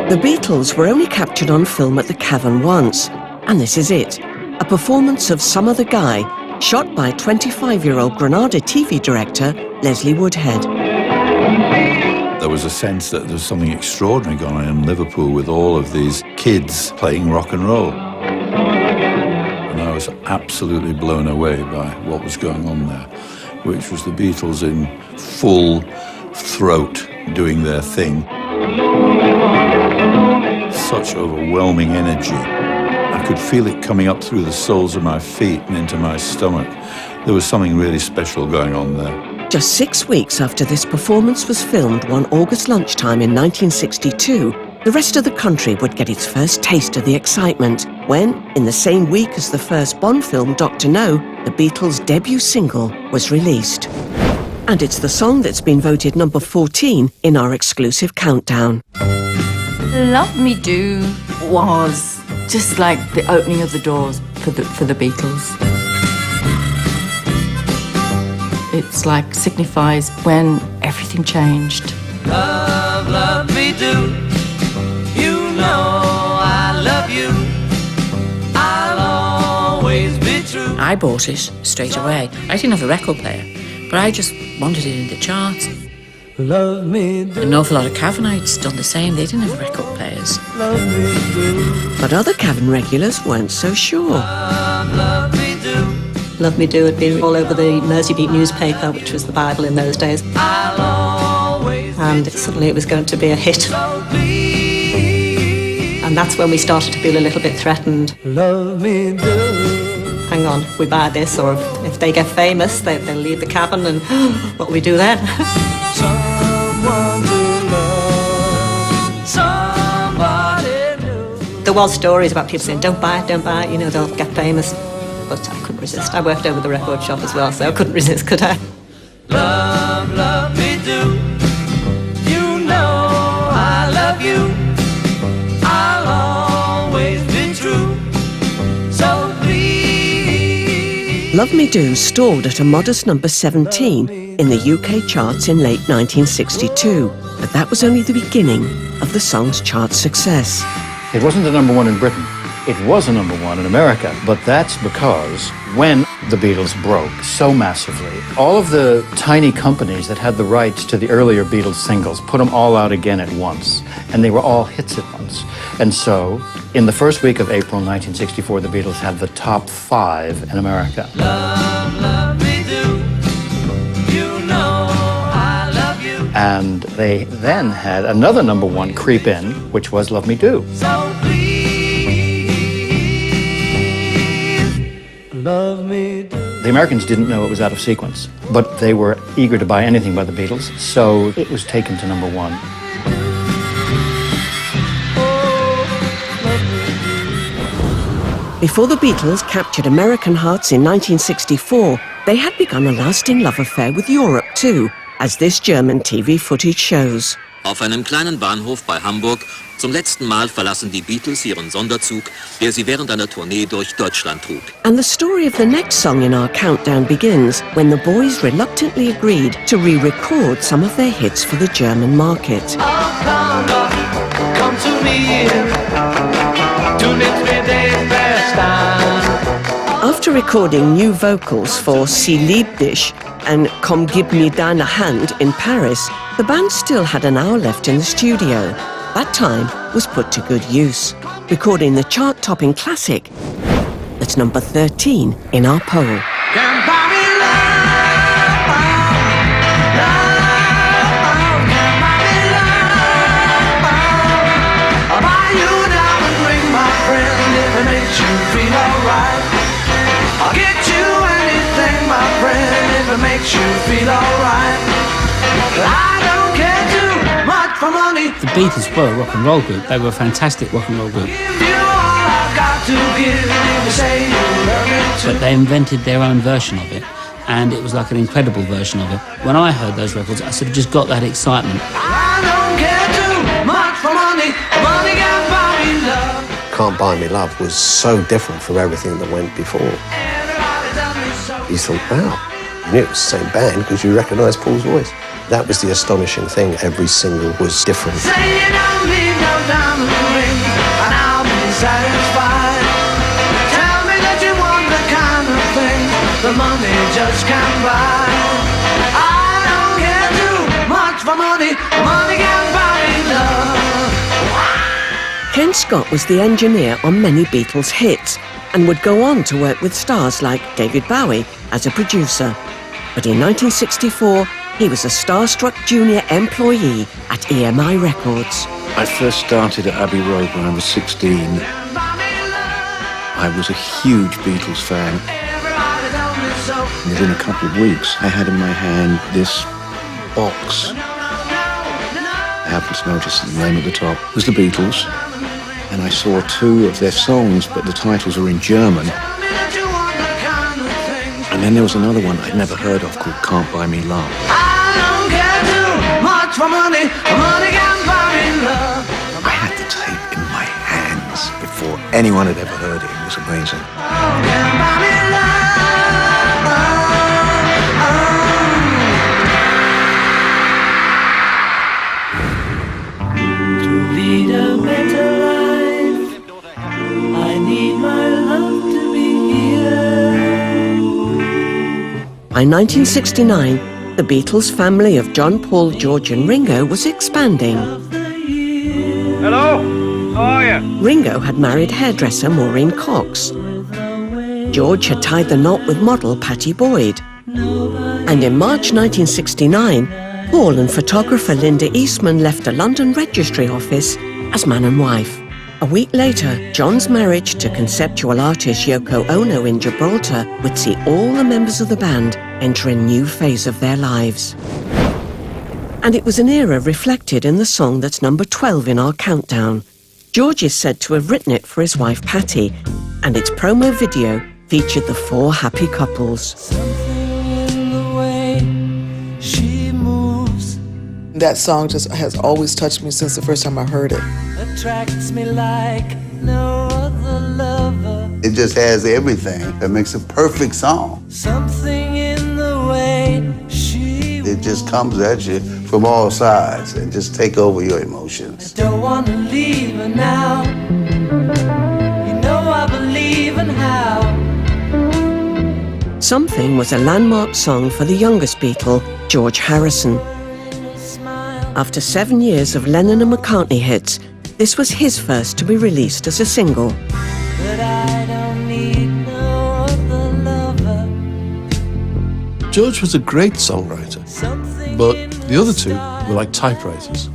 The Beatles were only captured on film at the Cavern once, and this is it, a performance of Some Other Guy, shot by 25-year-old Granada I.T.V director Leslie Woodhead.
There was a sense that there was something extraordinary going on in Liverpool with all of these kids playing rock and roll. And I was absolutely blown away by what was going on there, which was the Beatles in full throat doing their thing. Such overwhelming energy. I could feel it coming up through the soles of my feet and into my stomach. There was something really special going on there.
Just 6 weeks after this performance was filmed one August lunchtime in 1962, the rest of the country would get its first taste of the excitement when, in the same week as the first Bond film, Dr. No, the Beatles' debut single was released. And it's the song that's been voted number 14 in our exclusive countdown.
Love Me Do was just like the opening of the doors for the Beatles. It's like signifies when everything changed.
Love, love me do. You know I love you. I'll always be true.
I bought it straight away. I didn't have a record player, but I just wanted it in the charts.
Love me do.
An awful lot of Cavernites done the same. They didn't have record players.
Love me do.
But other Cavern regulars weren't so sure.
Love me do.
Love Me Do had been all over the Merseybeat newspaper, which was the Bible in those days. And suddenly it was going to be a hit. And that's when we started to feel a little bit threatened.
Love me do.
Hang on, we buy this, or if they get famous, they'll leave the Cavern, and what will we do then?
Someone to love, somebody new.
There was stories about people saying, don't buy it, you know, they'll get famous. But I couldn't resist. I worked over the record shop as well, so I couldn't resist, could I?
Love, love me do. You know I love you. I'll
Love Me Do stalled at a modest number 17 in the UK charts in late 1962, but that was only the beginning of the song's chart success.
It wasn't the number one in Britain. It was a number one in America, but that's because when the Beatles broke so massively, all of the tiny companies that had the rights to the earlier Beatles singles put them all out again at once, and they were all hits at once. And so, in the first week of April 1964, the Beatles had the top 5 in America.
Love me do, you know I love you.
And they then had another number one creep in, which was Love Me Do.
So please, love me do.
The Americans didn't know it was out of sequence, but they were eager to buy anything by the Beatles, so it was taken to number one.
Before the Beatles captured American hearts in 1964, they had begun a lasting love affair with Europe too, as this German TV footage shows.
Auf einem kleinen Bahnhof bei Hamburg zum letzten Mal verlassen die Beatles ihren Sonderzug, der sie während einer Tournee durch Deutschland trug.
And the story of the next song in our countdown begins when the boys reluctantly agreed to re-record some of their hits for the German market.
Come to me, du nimmst mir den Verstand.
After recording new vocals for Sie liebt dich and Komm gib mir deine Hand in Paris, the band still had an hour left in the studio. That time was put to good use, recording the chart-topping classic that's number 13 in our poll.
I'll get you anything, my friend, if it makes you feel alright. I don't care too much for money.
The Beatles were a rock and roll group. They were a fantastic rock and roll group. But they invented their own version of it, and it was like an incredible version of it. When I heard those records, I sort of just got that excitement.
I don't care too much for money. Money can buy me love.
Can't Buy Me Love was so different from everything that went before. You thought, wow, you knew it was the same band because you recognised Paul's voice. That was the astonishing thing. Every single was different.
Say you don't need no diamond ring, and I'll be satisfied. Tell me that you want the kind of thing the money just can't buy. I don't care too much for money. Money can buy me love.
Ken Scott was the engineer on many Beatles hits and would go on to work with stars like David Bowie as a producer. But in 1964, he was a starstruck junior employee at EMI Records.
I first started at Abbey Road when I was 16. I was a huge Beatles fan. Within a couple of weeks, I had in my hand this box. I happened to notice that the name at the top was the Beatles. And I saw 2 of their songs, but the titles were in German. And then there was another one I'd never heard of called Can't Buy Me Love.
I don't care too much for money. Money can buy me love.
I had the tape in my hands before anyone had ever heard it. It was amazing.
To lead a better life, I need my love to be here.
By 1969, the Beatles family of John, Paul, George and Ringo was expanding.
Hello, how are you?
Ringo had married hairdresser Maureen Cox. George had tied the knot with model Pattie Boyd. And in March 1969, Paul and photographer Linda Eastman left a London registry office as man and wife. A week later, John's marriage to conceptual artist Yoko Ono in Gibraltar would see all the members of the band enter a new phase of their lives. And it was an era reflected in the song that's number 12 in our countdown. George is said to have written it for his wife Pattie, and its promo video featured the 4 happy couples.
That song just has always touched me since the first time I heard it.
Attracts me like no other lover.
It just has everything that makes a perfect song.
Something in the way she
It just comes at you from all sides and just take over your emotions.
don't want to leave her now. You know I believe in how.
Something was a landmark song for the youngest Beatle, George Harrison. After 7 years of Lennon and McCartney hits, this was his first to be released as a single.
But I don't need no other lover.
George was a great songwriter, but the other two were like typewriters.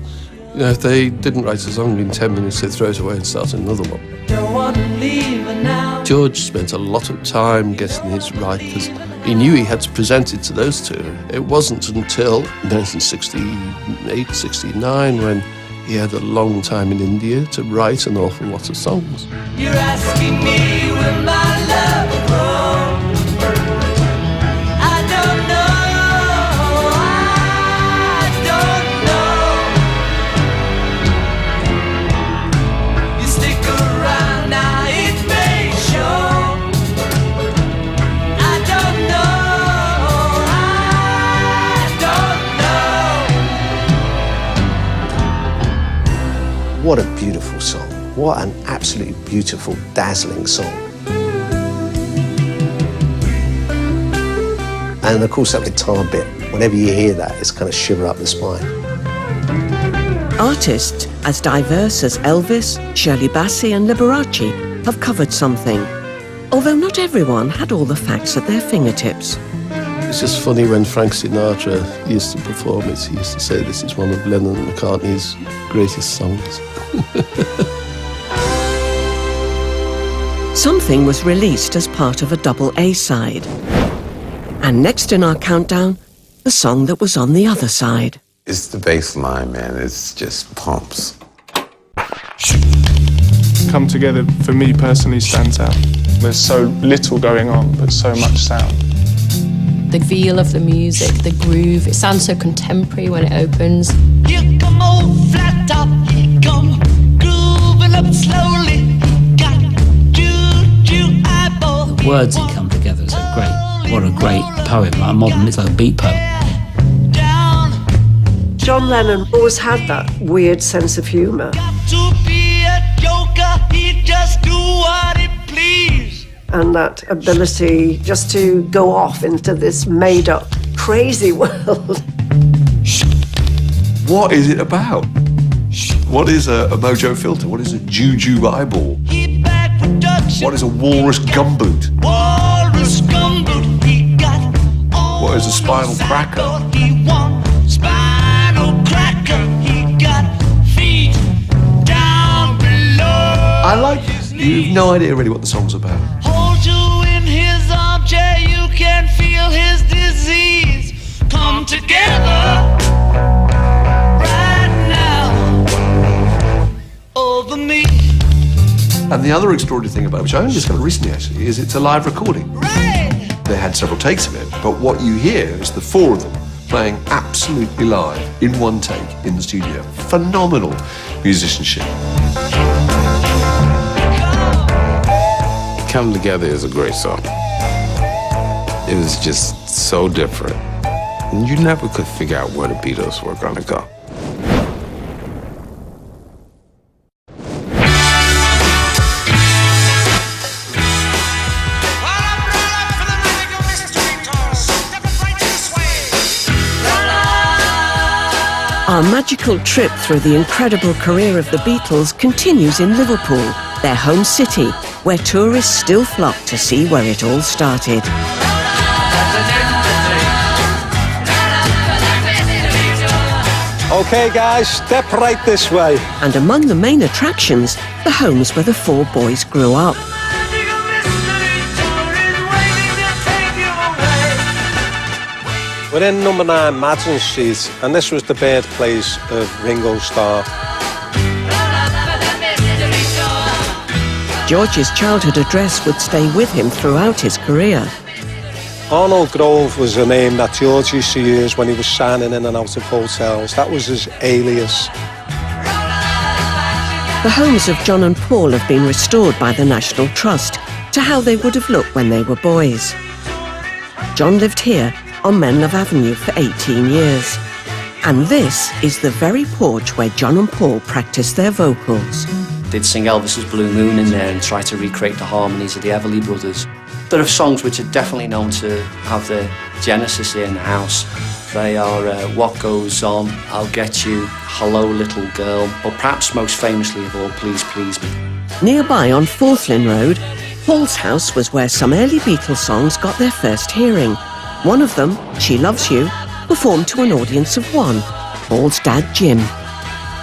You know, if they didn't write a song in 10 minutes, they'd throw it away and start another one.
Don't want to leave her now.
George spent a lot of time getting his right because he knew he had to present it to those two. It wasn't until 1968, 69 when he had a long time in India to write an awful lot of songs.
You're asking me will my love grow? I don't know. I don't know. You stick around now, it may show. I don't know. I don't know.
What a beautiful song. What an absolutely beautiful, dazzling song. And of course that guitar bit, whenever you hear that, it's kind of shiver up the spine.
Artists as diverse as Elvis, Shirley Bassey and Liberace have covered Something, although not everyone had all the facts at their fingertips.
It's just funny when Frank Sinatra used to perform it, he used to say this is one of Lennon and McCartney's greatest songs.
Something was released as part of a double A-side. And next in our countdown, the song that was on the other side.
It's the bass line, man. It's just pumps.
Come Together, for me personally, stands out. There's so little going on, but so much sound.
The feel of the music, the groove, it sounds so contemporary when it opens.
Here come old flat top, he come grooving up slowly. Got juju eyeball.
The words that come together are great. What a great poem, like a modern, it's like a beat poem.
John Lennon always had that weird sense of humour.
To be a joker, he just do what he please.
And that ability just to go off into this made-up, crazy world.
What is it about? What is a mojo filter? What is a juju eyeball? What is a walrus gumboot?
Walrus gumboot, he got
What is a spinal cracker?
he want. Spinal cracker, he got feet down below.
I like this. You've no idea really what the song's about.
Hold you in his armchair, you can feel his disease. Come together right now over me.
And the other extraordinary thing about it, which I only discovered recently actually, is it's a live recording. They had several takes of it, but what you hear is the four of them playing absolutely live in one take in the studio. Phenomenal musicianship.
Come Together is a great song. It was just so different. You never could figure out where the Beatles were going to go.
Our magical trip through the incredible career of the Beatles continues in Liverpool, their home city, where tourists still flock to see where it all started.
Okay, guys, step right this way.
And among the main attractions, the homes where the four boys grew up.
We're in number 9 Madison Street, and this was the birthplace of Ringo Starr.
George's childhood address would stay with him throughout his career.
Arnold Grove was a name that George used to use when he was signing in and out of hotels. That was his alias.
The homes of John and Paul have been restored by the National Trust, to how they would have looked when they were boys. John lived here on Menlove Avenue for 18 years. And this is the very porch where John and Paul practiced their vocals.
They'd sing Elvis's Blue Moon in there and try to recreate the harmonies of the Everly Brothers. There are songs which are definitely known to have their genesis here in the house. They are What Goes On, I'll Get You, Hello Little Girl, or perhaps most famously of all, Please Please Me.
Nearby on Forthlin Road, Paul's house was where some early Beatles songs got their first hearing. One of them, She Loves You, performed to an audience of one, Paul's dad, Jim.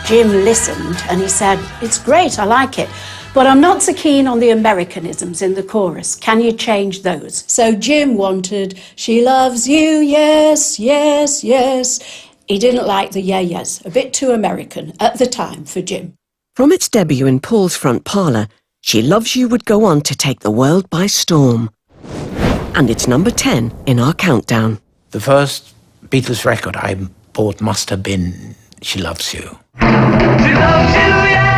Jim listened and he said, "It's great, I like it, but I'm not so keen on the Americanisms in the chorus. Can you change those?" So Jim wanted, "She loves you, yes, yes, yes." He didn't like the yeah-yes, a bit too American at the time for Jim.
From its debut in Paul's front parlour, She Loves You would go on to take the world by storm. And it's number 10 in our countdown.
The first Beatles record I bought must have been She Loves You.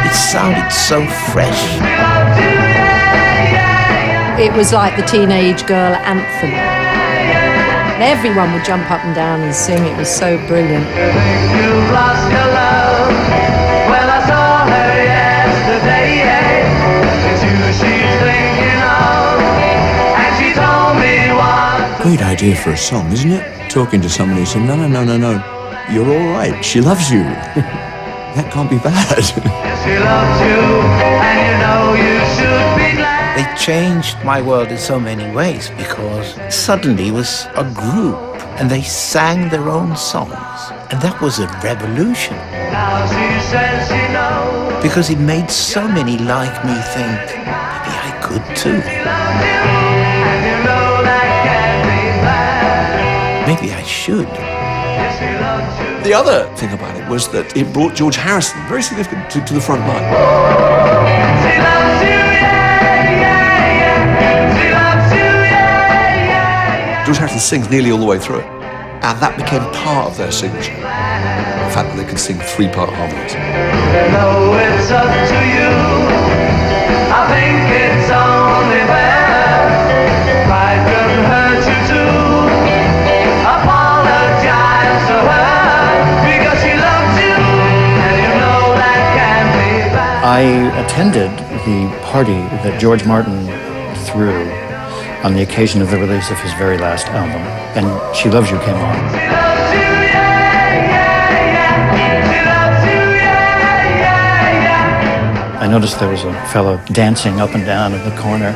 It sounded so fresh.
It was like the teenage girl anthem. Everyone would jump up and down and sing. It was so brilliant.
You've lost your love. Well, I saw her yesterday. It's you she's thinking of. And she told me what.
Great idea for a song, isn't it? Talking to somebody saying, no, you're all right. She loves you. That can't be bad.
She loves you, and you know you should be glad.
They changed my world in so many ways because suddenly it was a group and they sang their own songs. And that was a revolution.
Now she says she knows.
Because it made so many like me think, maybe I could too.
And you know that can't be bad.
Maybe I should.
The other thing about it was that it brought George Harrison, very significant, to the front line. George Harrison sings nearly all the way through it, and that became part of their signature. The fact that they could sing three-part harmonies.
No, it's up to you. I think it's only fair. Pride couldn't hurt you too. Apologize to her because she loves you, and you know that can't be bad.
I attended the party that George Martin threw on the occasion of the release of his very last album, and She Loves You came on. I noticed there was a fellow dancing up and down in the corner,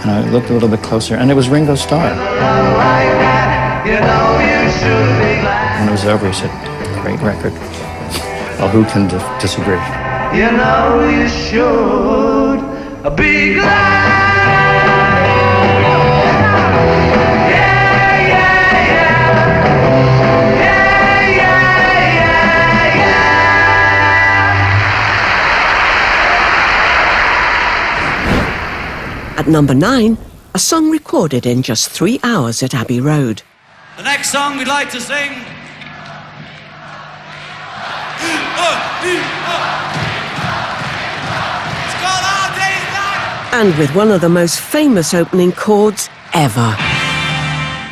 and I looked a little bit closer, and it was Ringo Starr. When it was over, he said, "Great record." Well, who can disagree?
You know you should be glad.
At number 9, a song recorded in just 3 hours at Abbey Road.
The next song we'd like to sing. It's called Our Day's Night.
And with one of the most famous opening chords ever.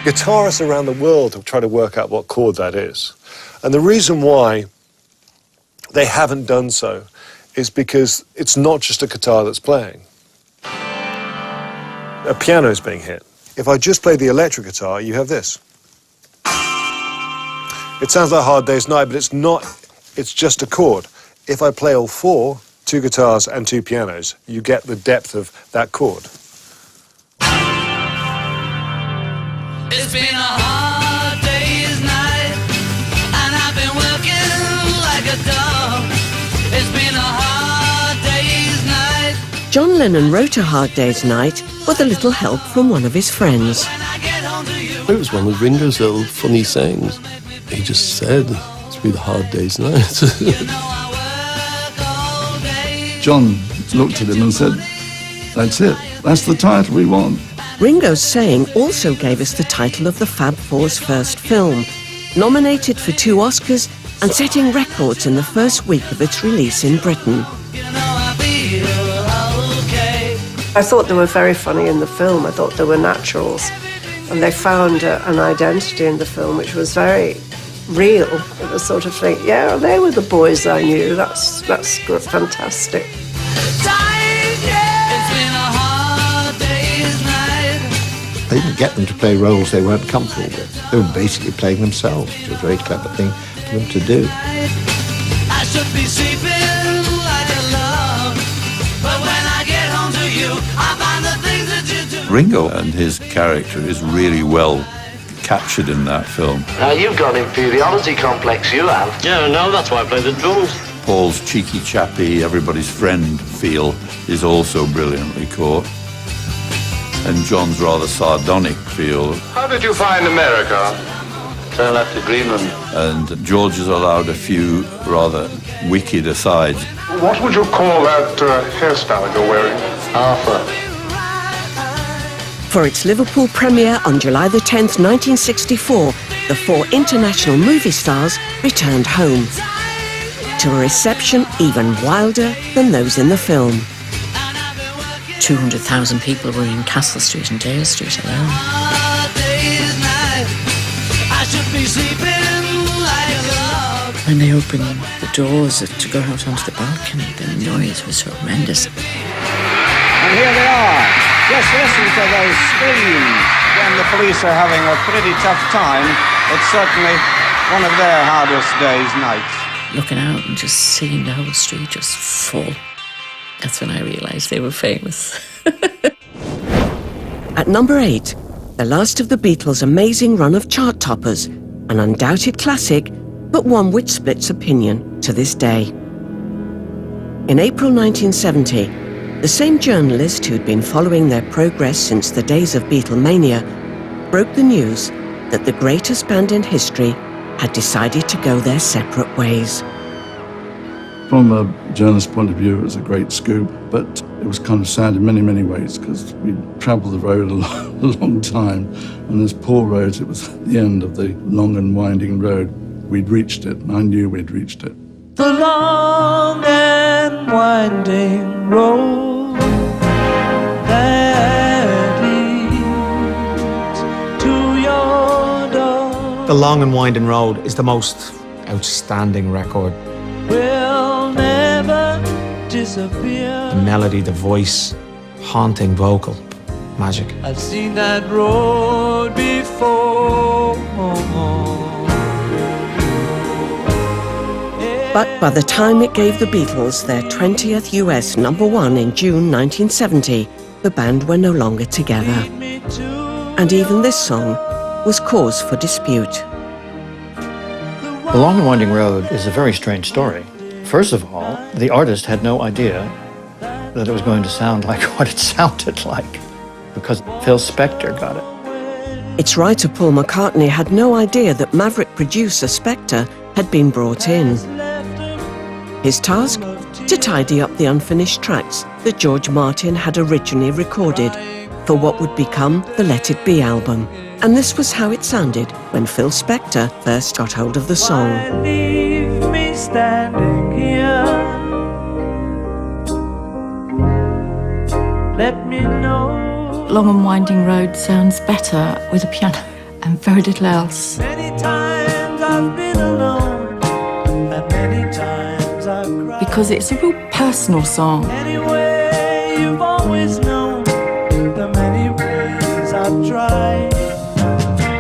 Guitarists around the world have tried to work out what chord that is. And the reason why they haven't done so is because it's not just a guitar that's playing. A piano is being hit. If I just play the electric guitar, you have this. It sounds like Hard Day's Night, but it's not. It's just a chord. If I play all four, 2 guitars and 2 pianos, you get the depth of that chord.
It's been a hard day's night, and I've been working like a dog. It's been a hard day's night.
John Lennon wrote A Hard Day's Night with a little help from one of his friends.
It was one of Ringo's little funny sayings. He just said, "It's been a hard day's night."
John looked at him and said, "That's it. That's the title we want."
Ringo's saying also gave us the title of the Fab Four's first film, nominated for 2 Oscars and setting records in the first week of its release in Britain.
I thought they were very funny in the film. I thought they were naturals. And they found an identity in the film which was very real. It was sort of think, yeah, they were the boys I knew. That's fantastic.
They didn't get them to play roles they weren't comfortable with. They were basically playing themselves, which was a very clever thing for them to do.
I should be sleeping like a love, but when I get home to you, I find the things that you do.
Ringo and his character is really well captured in that film.
Now you've got inferiority complex, you have.
Yeah, no, that's why I play the drums.
Paul's cheeky chappy, everybody's friend feel is also brilliantly caught. And John's rather sardonic feel.
How did you find America?
Turn left to Greenland.
And George has allowed a few rather wicked asides.
What would you call that hairstyle you're wearing?
Arthur.
For its Liverpool premiere on July the 10th, 1964, the four international movie stars returned home to a reception even wilder than those in the film.
200,000 people were in Castle Street and Dale Street alone. When they opened the doors to go out onto the balcony, the noise was horrendous.
And here they are. Just listen to those screams when the police are having a pretty tough time. It's certainly one of their hardest days, nights.
Looking out and just seeing the whole street just full. That's when I realised they were famous.
At number 8, the last of the Beatles' amazing run of chart toppers, an undoubted classic, but one which splits opinion to this day. In April 1970, the same journalist who'd been following their progress since the days of Beatlemania broke the news that the greatest band in history had decided to go their separate ways.
From a journalist's point of view, it was a great scoop, but it was kind of sad in many, many ways because we'd travelled the road a long time, and as poor roads, it was the end of the long and winding road. We'd reached it, and I knew we'd reached it.
The long and winding road that leads to your door.
The Long and Winding Road is the most outstanding record.
Will never disappear.
The melody, the voice, haunting vocal, magic.
I've seen that road before.
But by the time it gave the Beatles their 20th US #1 in June 1970, the band were no longer together. And even this song was cause for dispute.
The Long and Winding Road is a very strange story. First of all, the artist had no idea that it was going to sound like what it sounded like, because Phil Spector got it.
Its writer Paul McCartney had no idea that Maverick producer Spector had been brought in. His task? To tidy up the unfinished tracks that George Martin had originally recorded for what would become the Let It Be album. And this was how it sounded when Phil Spector first got hold of the song.
Leave me standing here. Let me know.
Long and Winding Road sounds better with a piano and very little else.
Many times I've been alone, and many times I've cried.
Because it's a real personal song.
Anyway, you've always known the many ways I've tried.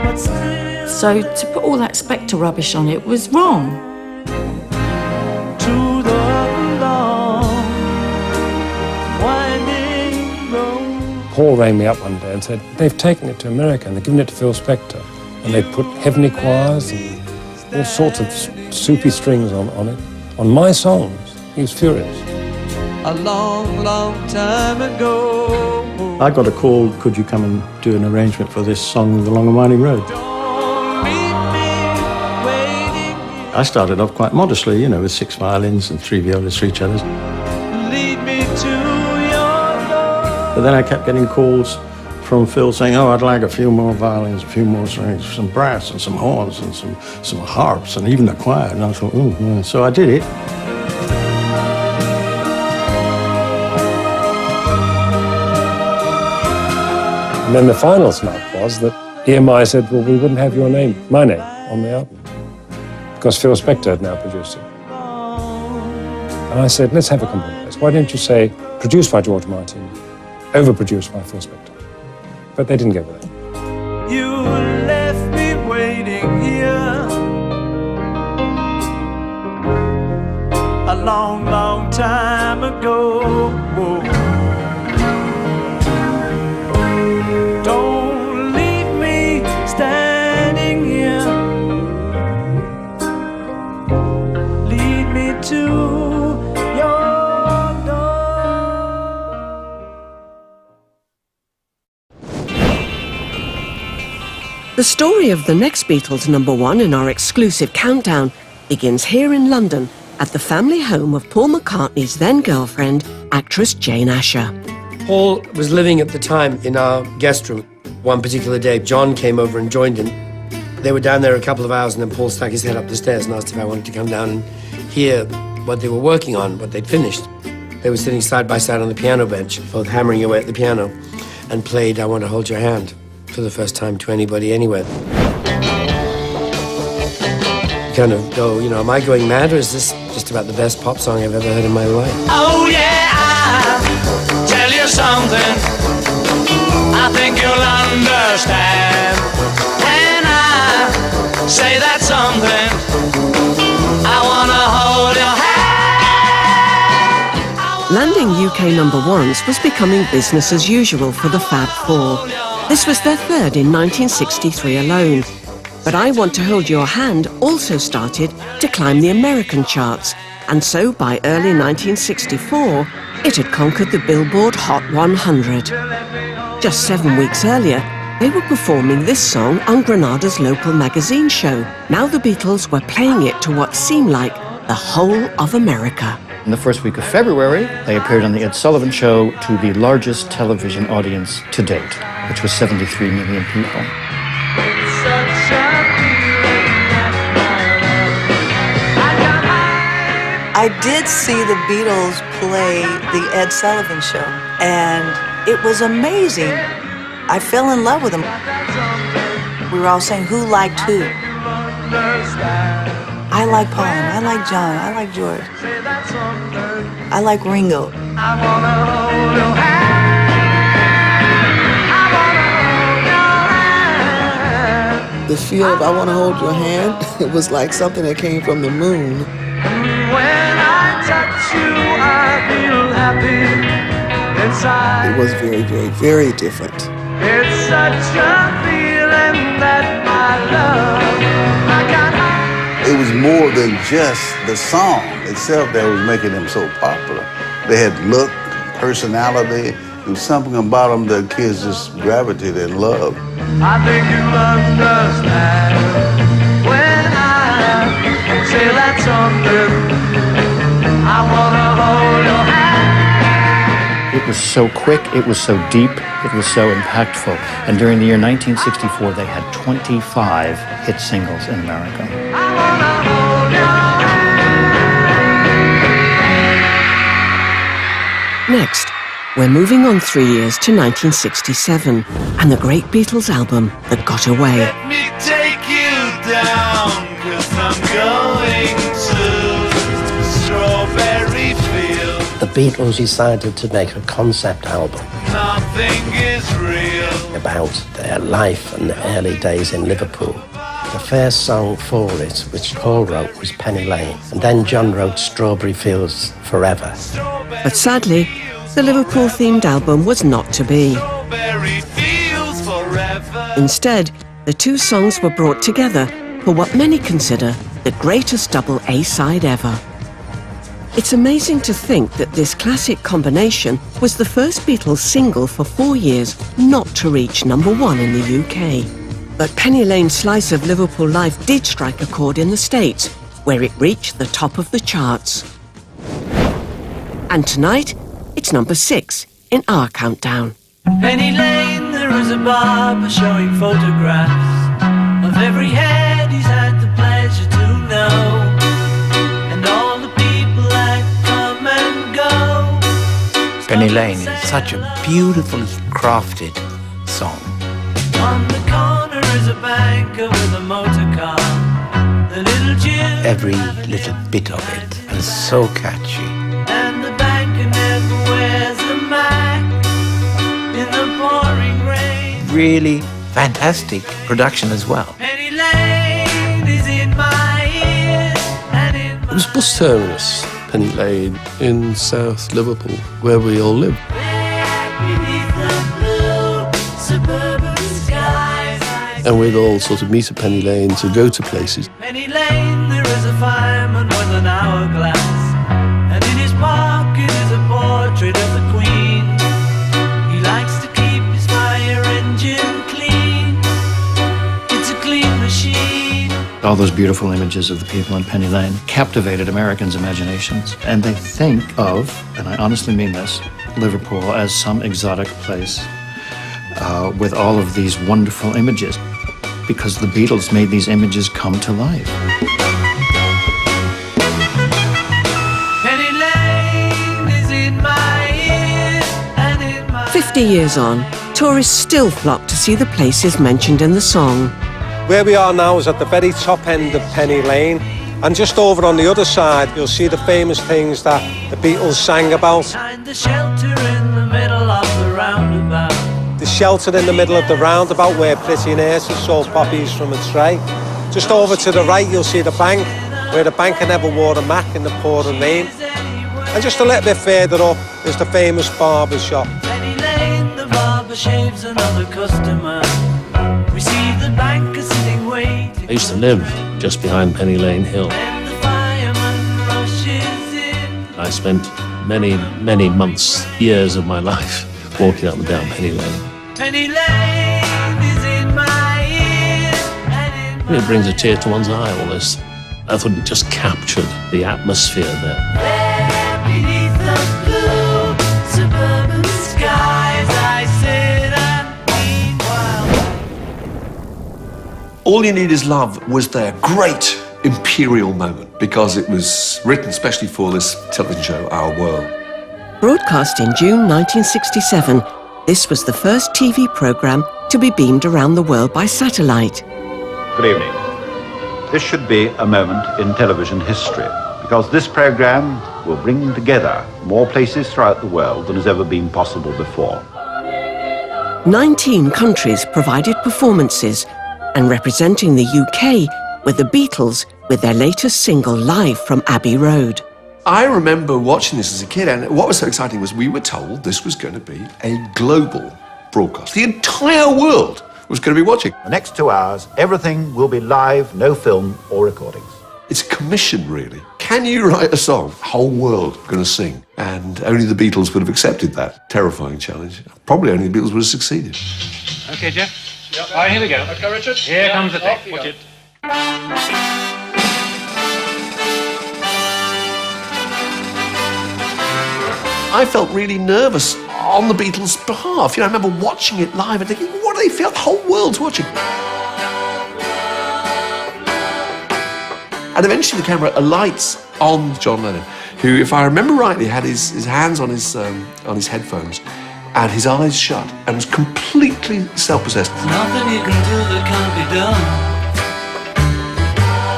But still,
So to put all that Spector rubbish on it was wrong.
to the long, winding road.
Paul rang me up one day and said, they've taken it to America and they've given it to Phil Spector. And they put heavenly choirs and all sorts of soupy strings on it. On my songs. He was furious.
A long, long time ago.
I got a call, could you come and do an arrangement for this song, The Long and Winding Road? I started off quite modestly, you know, with 6 violins and 3 violas, 3 cellos.
Lead me to your door.
But then I kept getting calls from Phil saying, oh, I'd like a few more violins, a few more strings, some brass and some horns and some harps and even a choir. And I thought, oh, yeah. So I did it.
And then the final snap was that EMI said, well, we wouldn't have your name, my name, on the album, because Phil Spector had now produced it. And I said, let's have a compromise. Why don't you say, produced by George Martin, overproduced by Phil Spector? But they didn't go with it.
You left me waiting here a long, long time ago. Don't leave me standing here. Lead me to your door.
The story of the next Beatles #1 in our exclusive countdown begins here in London at the family home of Paul McCartney's then-girlfriend, actress Jane Asher.
Paul was living at the time in our guest room. One particular day, John came over and joined him. They were down there a couple of hours, and then Paul stuck his head up the stairs and asked if I wanted to come down and hear what they were working on, what they'd finished. They were sitting side by side on the piano bench, both hammering away at the piano, and played I Want to Hold Your Hand for the first time to anybody anywhere. You kind of go, you know, am I going mad, or is this just about the best pop song I've ever heard in my life?
Oh yeah, I'll tell you something I think you'll understand when I say that something. I wanna hold your hand.
Landing UK #1s was becoming business as usual for the Fab Four. This was their third in 1963 alone. But I Want to Hold Your Hand also started to climb the American charts, and so by early 1964, it had conquered the Billboard Hot 100. Just 7 weeks earlier, they were performing this song on Granada's local magazine show. Now the Beatles were playing it to what seemed like the whole of America.
In the first week of February, they appeared on The Ed Sullivan Show to the largest television audience to date, which was 73 million people.
I did see the Beatles play the Ed Sullivan Show, and it was amazing. I fell in love with them. We were all saying who liked who. I like Paul, I like John, I like George. I like Ringo.
The feel of I Want to Hold Your Hand, it was like something that came from the moon.
When I touch you, I feel happy inside.
It was very, very, very different.
It's such a feeling that my love I can't hide.
It was more than just the song itself that was making them so popular. They had look, personality. There was something about them that kids just gravitated and loved.
I think you'll understand when I say that something. I wanna hold your hand.
It was so quick, it was so deep, it was so impactful. And during the year 1964, they had 25 hit singles in America.
Next, we're moving on 3 years to 1967 and the great Beatles album that got away.
Let me take you down, 'cause I'm going to Strawberry Field.
The Beatles decided to make a concept album
Nothing is real.
about their life and the early days in Liverpool. The first song for it, which Paul wrote, was Penny Lane, and then John wrote Strawberry Fields Forever.
But sadly, the Liverpool-themed album was not to be. Instead, the two songs were brought together for what many consider the greatest double A-side ever. It's amazing to think that this classic combination was the first Beatles single for 4 years not to reach #1 in the UK. But Penny Lane's slice of Liverpool life did strike a chord in the States, where it reached the top of the charts. And tonight, it's #6 in our countdown.
Penny Lane, there is a barber showing photographs of every head he's had the pleasure to know, and all the people that come and go.
Penny Lane is such a beautifully crafted song.
On the corner is a banker with a motor car. The little children
Every little bit of it is so catchy.
and the banker never wears a Mac in the pouring rain.
Really fantastic production as well.
Penny Lane is in my ears and in
It was bus terminus, Penny Lane, in South Liverpool, where we all lived.
beneath the blue suburban skies.
And we'd all sort of meet at Penny Lane to go to places.
Penny Lane, there is a fireman with an hourglass, and in his pocket is a portrait of the Queen. He likes to keep his fire engine clean. It's a clean machine.
All those beautiful images of the people on Penny Lane captivated Americans' imaginations. And they think of, and I honestly mean this, Liverpool as some exotic place with all of these wonderful images, because the Beatles made these images come to life.
Penny Lane is in my ears and in my
50 years on, tourists still flock to see the places mentioned in the song.
Where we are now is at the very top end of Penny Lane, and just over on the other side you'll see the famous things that the Beatles sang about.
Find the shelter in the middle of the roundabout.
The shelter in the middle of the roundabout where Pretty Nurses sold poppies from a tray. Just over to the right you'll see the bank, where the banker never wore a Mac in the pouring rain. And just a little bit further up is the famous barber shop.
Penny Lane, the barber shaves another customer. We see the banker sitting waiting.
I used to live just behind Penny Lane Hill.
Then the fireman rushes in.
I spent many, many months, years of my life walking up and down Penny Lane.
Penny Lane is in my ears and in
It brings a tear to one's eye, all this. I thought it just captured the atmosphere there.
there beneath the blue suburban skies. I sit and meanwhile.
All You Need Is Love was their great imperial moment because it was written especially for this television show, Our World.
Broadcast in June 1967, this was the first TV programme to be beamed around the world by satellite.
Good evening. This should be a moment in television history because this programme will bring together more places throughout the world than has ever been possible before.
19 countries provided performances, and representing the UK were the Beatles with their latest single Live from Abbey Road.
I remember watching this as a kid, and what was so exciting was we were told this was going to be a global broadcast. The entire world was going to be watching.
The next 2 hours, everything will be live, no film or recordings.
It's a commission, really. Can you write a song, whole world going to sing? And only the Beatles would have accepted that terrifying challenge. Probably only the Beatles would have succeeded.
Okay, Jeff. Yep. All right, here we go. Okay, Richard. Here comes the thing. Watch it.
I felt really nervous on the Beatles' behalf. You know, I remember watching it live and thinking, what do they feel? The whole world's watching. And eventually the camera alights on John Lennon, who, if I remember rightly, had his hands on his headphones and his eyes shut and was completely self-possessed.
Nothing you can do that can't be done.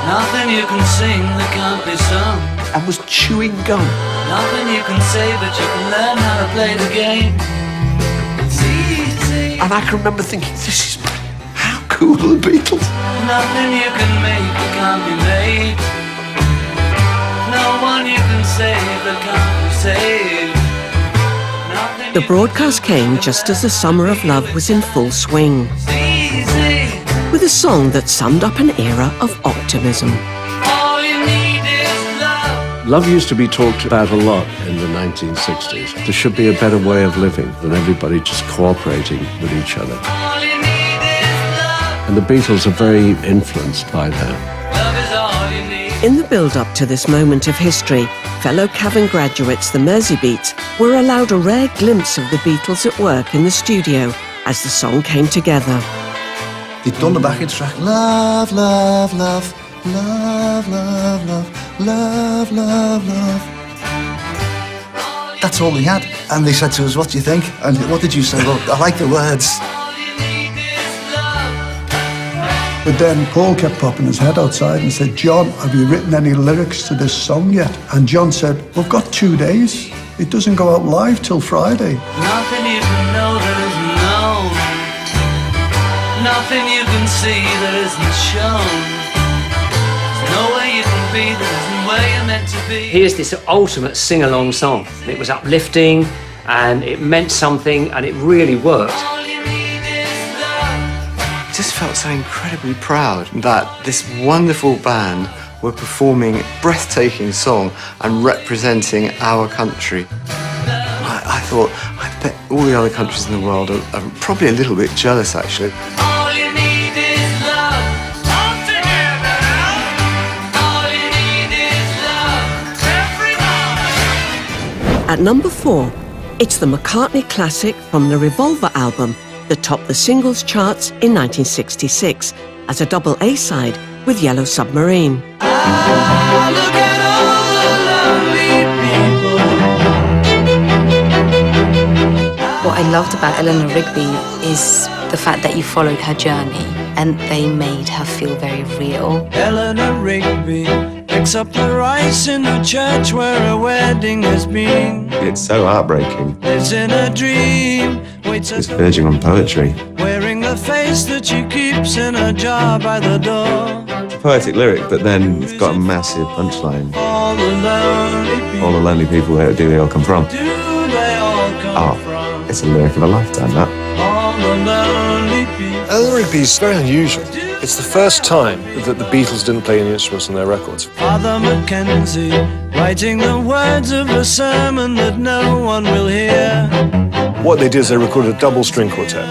Nothing you can sing that can't be sung.
And was chewing gum.
Nothing you can say, but you can learn how to play the game. It's easy.
And I can remember thinking, this is brilliant. How cool are the Beatles?
Nothing you can make that can't be made. No one you can save that can't be saved. Nothing
The broadcast came just as the summer of love was in full swing,
easy.
with a song that summed up an era of optimism.
All you need is love.
Love used to be talked about a lot in the 1960s. There should be a better way of living than everybody just cooperating with each other.
All you need is love.
And the Beatles are very influenced by that.
Love is all you need.
In the build-up to this moment of history, fellow Cavan graduates, the Merseybeats, were allowed a rare glimpse of the Beatles at work in the studio as the song came together.
They'd done the backing track, love, love, love, love, love, love, love, love, love. That's all they had. And they said to us, what do you think? And what did you say? Well, I like the words.
But then Paul kept popping his head outside and said, "John, have you written any lyrics to this song yet?" And John said, "We've got 2 days. It doesn't go out live till Friday."
Nothing you can know that isn't known. Nothing you can see that isn't shown. There's nowhere you can be that isn't where you're meant to be.
Here's this ultimate sing-along song. It was uplifting and it meant something and it really worked.
I just felt so incredibly proud that this wonderful band were performing a breathtaking song and representing our country. I thought, I bet all the other countries in the world are probably a little bit jealous, actually.
All you need is love. All together now. All you need is love. Everybody.
At number 4, it's the McCartney classic from the Revolver album that topped the singles charts in 1966 as a double A-side with Yellow Submarine.
Look at all the lonely people.
What I loved about Eleanor Rigby is the fact that you followed her journey and they made her feel very real.
Eleanor Rigby picks up the rice in the church where a wedding has been.
It's so heartbreaking.
Lives in a dream, waits
It's verging on poetry.
wearing the face that she keeps in a jar by the door.
It's a poetic lyric, but then it's got a massive punchline.
All the lonely people.
All the lonely people, where do they all come from?
Do they all come from?
It's a lyric of a lifetime, that.
All the lonely people.
Eleanor Rigby's very unusual. It's the first time that the Beatles didn't play any instruments on their records.
Father Mackenzie writing the words of a sermon that no one will hear.
What they did is they recorded a double string quartet.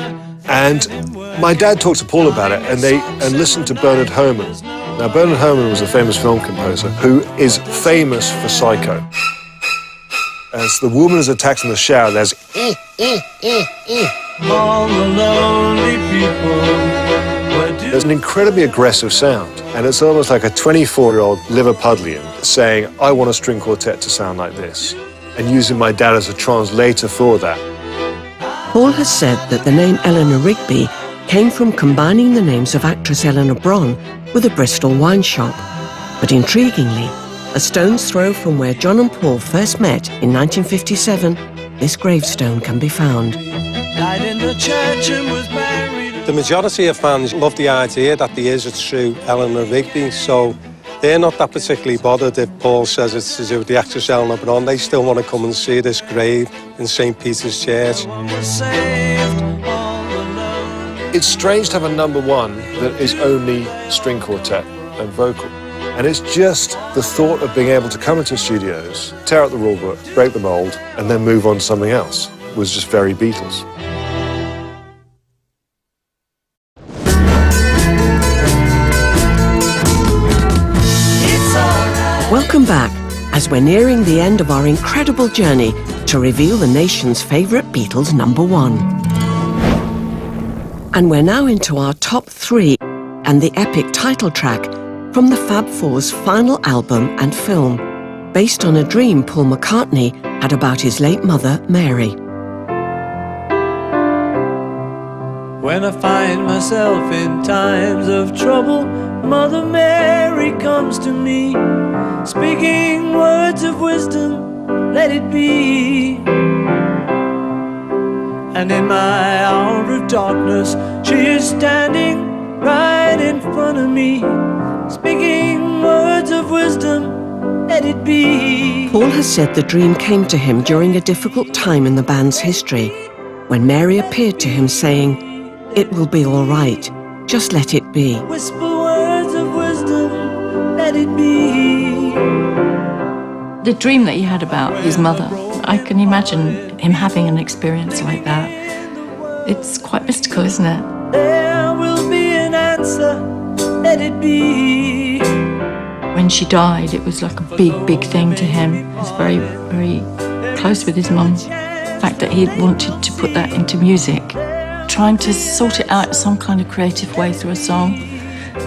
And my dad talked to Paul about it and listened to Bernard Herrmann. Now, Bernard Herrmann was a famous film composer who is famous for Psycho. As the woman is attacked in the shower, there's
All the lonely people.
There's an incredibly aggressive sound, and it's almost like a 24-year-old Liverpudlian saying, "I want a string quartet to sound like this," and using my dad as a translator for that.
Paul has said that the name Eleanor Rigby came from combining the names of actress Eleanor Bron with a Bristol wine shop. But intriguingly, a stone's throw from where John and Paul first met in 1957, this gravestone can be found.
Died in the church and was buried.
The majority of fans love the idea that there is a true Eleanor Rigby, so they're not that particularly bothered if Paul says it's to do with the actress Eleanor Bron. They still want to come and see this grave in St. Peter's Church.
It's strange to have a number 1 that is only string quartet and vocal. And it's just the thought of being able to come into studios, tear out the rule book, break the mold, and then move on to something else was just very Beatles.
Welcome back, as we're nearing the end of our incredible journey to reveal the nation's favourite Beatles number 1. And we're now into our top 3 and the epic title track from the Fab Four's final album and film, based on a dream Paul McCartney had about his late mother, Mary.
When I find myself in times of trouble, Mother Mary comes to me, speaking words of wisdom, let it be. And in my hour of darkness, she is standing right in front of me, speaking words of wisdom, let it be.
Paul has said the dream came to him during a difficult time in the band's history, when Mary appeared to him saying, "It will be all right, just let it be."
Whisper words of wisdom, let it be.
The dream that he had about his mother, I can imagine him having an experience like that. It's quite mystical, isn't it?
There will be an answer, let it be.
When she died, it was like a big, big thing to him. He was very, very close with his mum. The fact that he wanted to put that into music, trying to sort it out some kind of creative way through a song,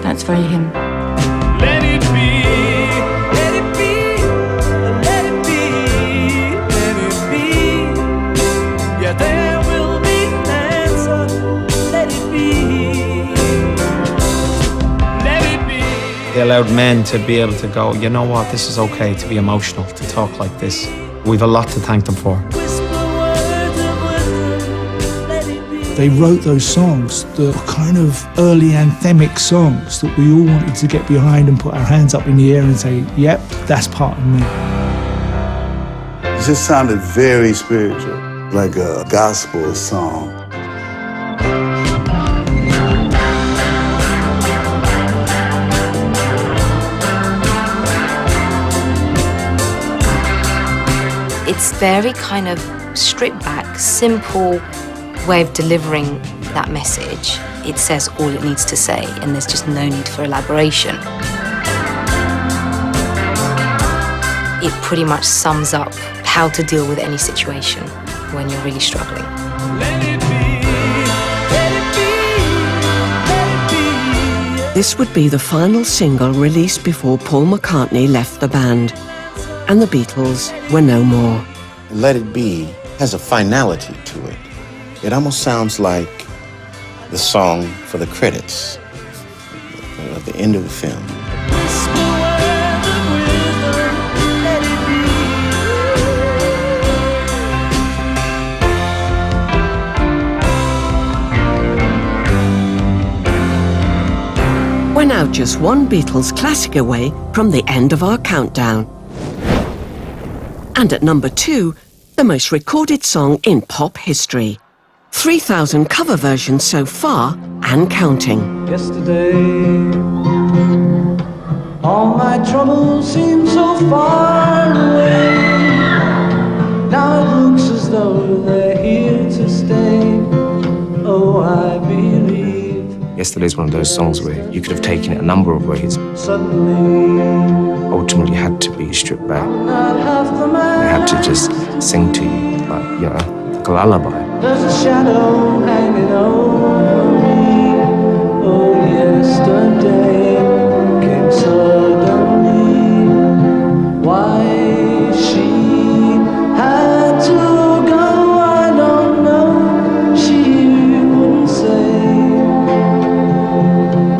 that's very him.
Let it be, let it be, let it be, let it be. Yeah, there will be an answer, let it be.
allowed men to be able to go, you know what, this is okay to be emotional, to talk like this. We've a lot to thank them for.
They wrote those songs, the kind of early anthemic songs that we all wanted to get behind and put our hands up in the air and say, yep, that's part of me.
It just sounded very spiritual, like a gospel song.
It's very kind of stripped back, simple way of delivering that message. It says all it needs to say, and there's just no need for elaboration. It pretty much sums up how to deal with any situation when you're really struggling.
This would be the final single released before Paul McCartney left the band, and the Beatles were no more.
Let It Be has a finality to it. It almost sounds like the song for the credits at the end of the film.
We're now just one Beatles classic away from the end of our countdown. And at number 2, the most recorded song in pop history. 3,000 cover versions so far and counting.
Yesterday, all my troubles seem so far away. Now it looks as though they're here to stay. Oh, I believe.
Yesterday's one of those songs where you could have taken it a number of ways.
Suddenly,
ultimately had to be stripped back.
not half the man.
They had to just sing to you, like, you know, like a lullaby.
There's a shadow hanging over me. Oh, yesterday came suddenly. Why she had to go, I don't know. She wouldn't say.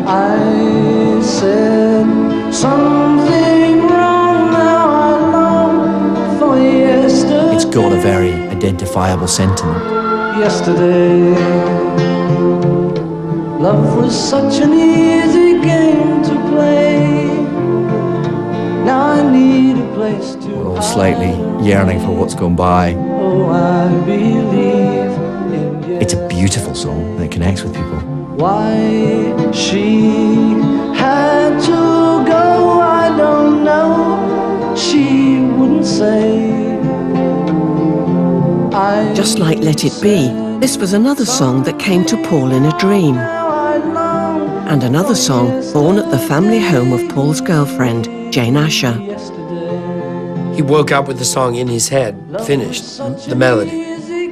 I said something wrong, now I long for yesterday.
It's got a very identifiable sentiment.
Yesterday, love was such an easy game to play. Now I need a place to
We're all slightly yearning for what's gone by.
Oh, I believe in
It's a beautiful song and it connects with people.
why she had to go, I don't know. She wouldn't say.
Just like Let It Be, this was another song that came to Paul in a dream. And another song born at the family home of Paul's girlfriend, Jane Asher.
He woke up with the song in his head, finished, the melody.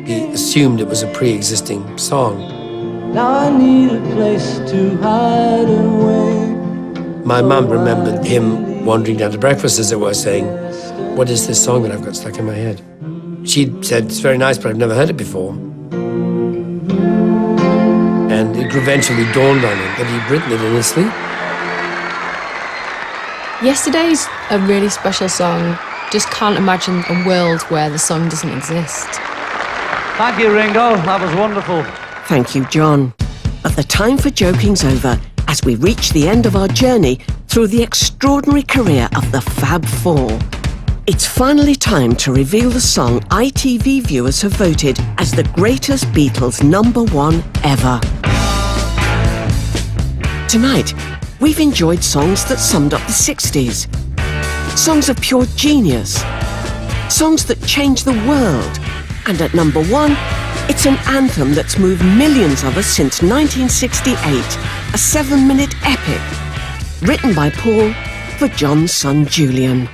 He assumed it was a pre-existing song.
Now I need a place to hide away.
My mum remembered him wandering down to breakfast, as it were, saying, "What is this song that I've got stuck in my head?" She said, "It's very nice, but I've never heard it before." And it eventually dawned on him that he'd written it in his sleep.
Yesterday's a really special song. Just can't imagine a world where the song doesn't exist.
Thank you, Ringo. That was wonderful.
Thank you, John. But the time for joking's over as we reach the end of our journey through the extraordinary career of the Fab Four. It's finally time to reveal the song I.T.V viewers have voted as the greatest Beatles #1 ever. Tonight, we've enjoyed songs that summed up the 60s, songs of pure genius, songs that changed the world, and at #1, it's an anthem that's moved millions of us since 1968, a 7-minute epic, written by Paul for John's son Julian.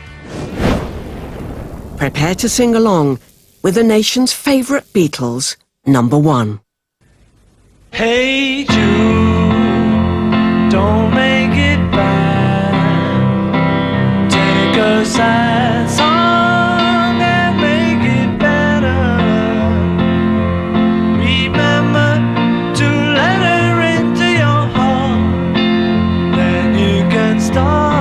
Prepare to sing along with the nation's favourite Beatles, #1.
Hey Jude, don't make it bad. Take a sad song and make it better. Remember to let her into your heart. Then you can start.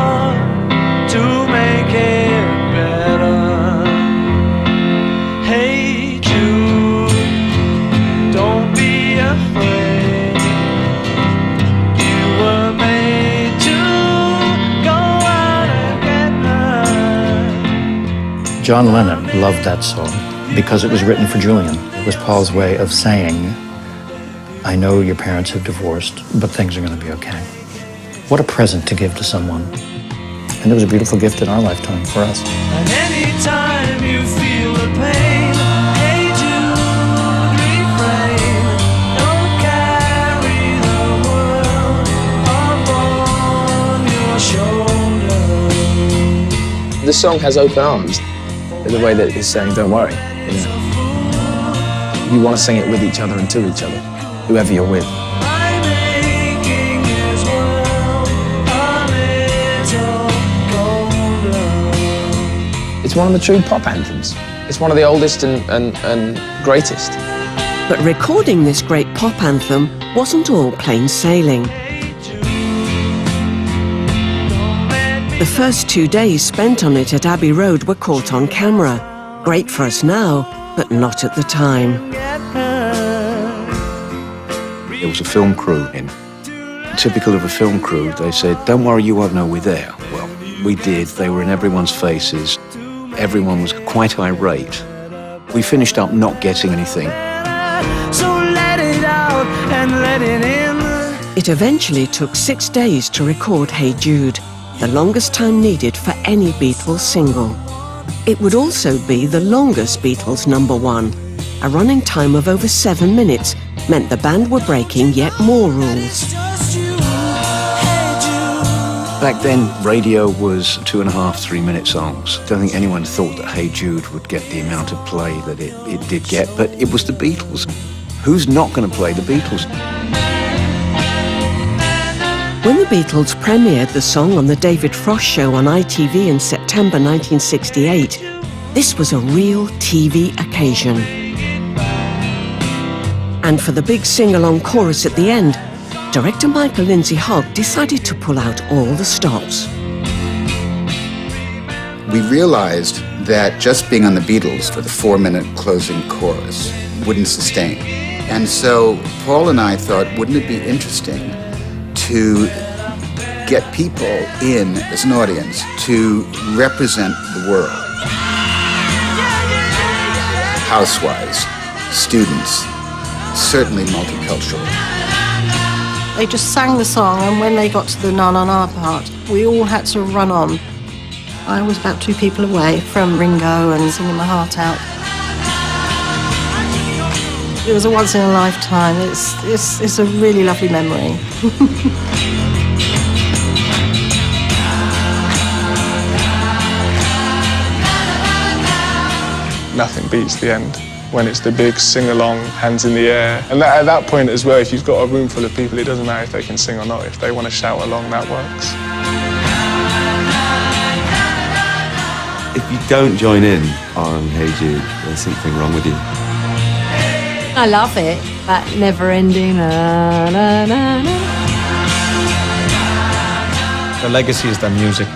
John Lennon loved that song because it was written for Julian. It was Paul's way of saying, I know your parents have divorced, but things are going to be okay. What a present to give to someone. And it was a beautiful gift in our lifetime for us.
And anytime you feel the pain, hey Jude, refrain. Don't carry the world upon your shoulder.
The song has open arms in the way that it's saying, don't worry. You want to sing it with each other and to each other, whoever you're with. It's one of the true pop anthems. It's one of the oldest and greatest.
But recording this great pop anthem wasn't all plain sailing. The first 2 days spent on it at Abbey Road were caught on camera. Great for us now, but not at the time.
There was a film crew in. Typical of a film crew, they said, don't worry, you won't know we're there. Well, we did. They were in everyone's faces. Everyone was quite irate. We finished up not getting anything.
So let it out and let it in.
It eventually took 6 days to record Hey Jude, the longest time needed for any Beatles single. It would also be the longest Beatles #1. A running time of over 7 minutes meant the band were breaking yet more rules.
Back then, radio was 2.5, 3 minute songs. Don't think anyone thought that Hey Jude would get the amount of play that it did get, but it was the Beatles. Who's not going to play the Beatles?
When the Beatles premiered the song on the David Frost Show on I.T.V. in September 1968, this was a real TV occasion. And for the big sing-along chorus at the end, director Michael Lindsay Hogg decided to pull out all the stops.
We realized that just being on the Beatles for the 4-minute closing chorus wouldn't sustain. And so Paul and I thought, wouldn't it be interesting to get people in as an audience to represent the world? Housewives, students, certainly multicultural.
They just sang the song, and when they got to the na na na part, we all had to run on. I was about 2 people away from Ringo and singing my heart out. It was a once in a lifetime. It's a really lovely memory.
Nothing beats the end. When it's the big sing-along, hands in the air. And at that point as well, if you've got a room full of people, it doesn't matter if they can sing or not. If they want to shout along, that works.
If you don't join in on Hey Jude, there's something wrong with you.
I love it, that never-ending na na na na.
Their legacy is their music.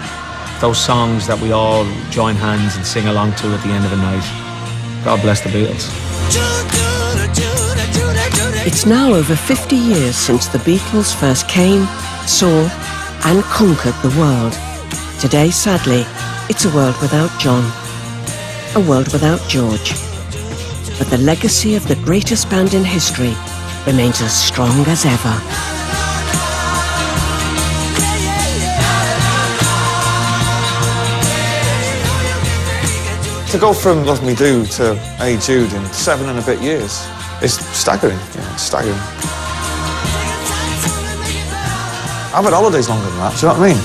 Those songs that we all join hands and sing along to at the end of a night. God bless the Beatles.
It's now over 50 years since the Beatles first came, saw, and conquered the world. Today, sadly, it's a world without John, a world without George. But the legacy of the greatest band in history remains as strong as ever.
To go from Love Me Do to Hey Jude in 7 and a bit years, it's staggering, it's staggering. I've had holidays longer than that, do you know what I mean?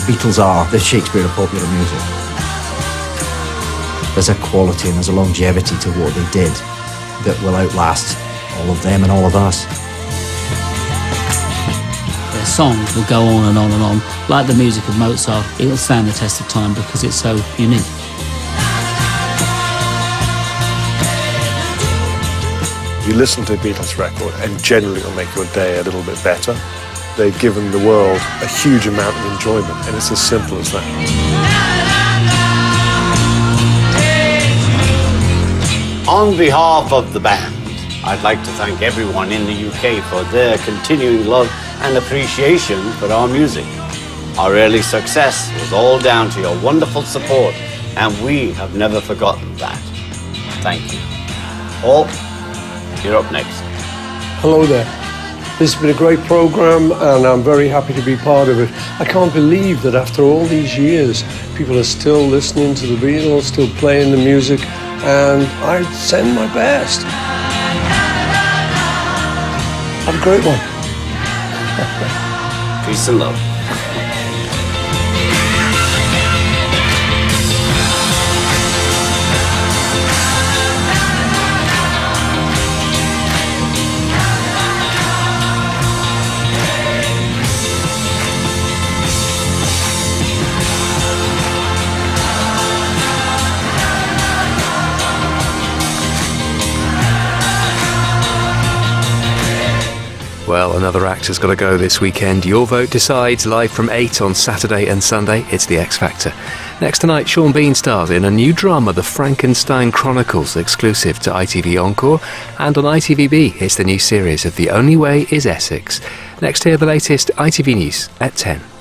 Beatles are the Shakespeare of popular music. There's a quality and there's a longevity to what they did that will outlast all of them and all of us.
Their songs will go on and on and on. Like the music of Mozart, it will stand the test of time because it's so unique.
You listen to a Beatles record and generally it'll make your day a little bit better. They've given the world a huge amount of enjoyment, and it's as simple as that.
On behalf of the band, I'd like to thank everyone in the UK for their continuing love and appreciation for our music. Our early success was all down to your wonderful support, and we have never forgotten that. Thank you. Paul, you're up next.
Hello there. This has been a great program, and I'm very happy to be part of it. I can't believe that after all these years, people are still listening to the Beatles, still playing the music, and I send my best. Have a great one.
Peace and love.
Well, another act has got to go this weekend. Your vote decides, live from 8 on Saturday and Sunday. It's the X Factor. Next tonight, Sean Bean stars in a new drama, The Frankenstein Chronicles, exclusive to ITV Encore. And on ITVB, it's the new series of The Only Way is Essex. Next, hear the latest ITV News at 10.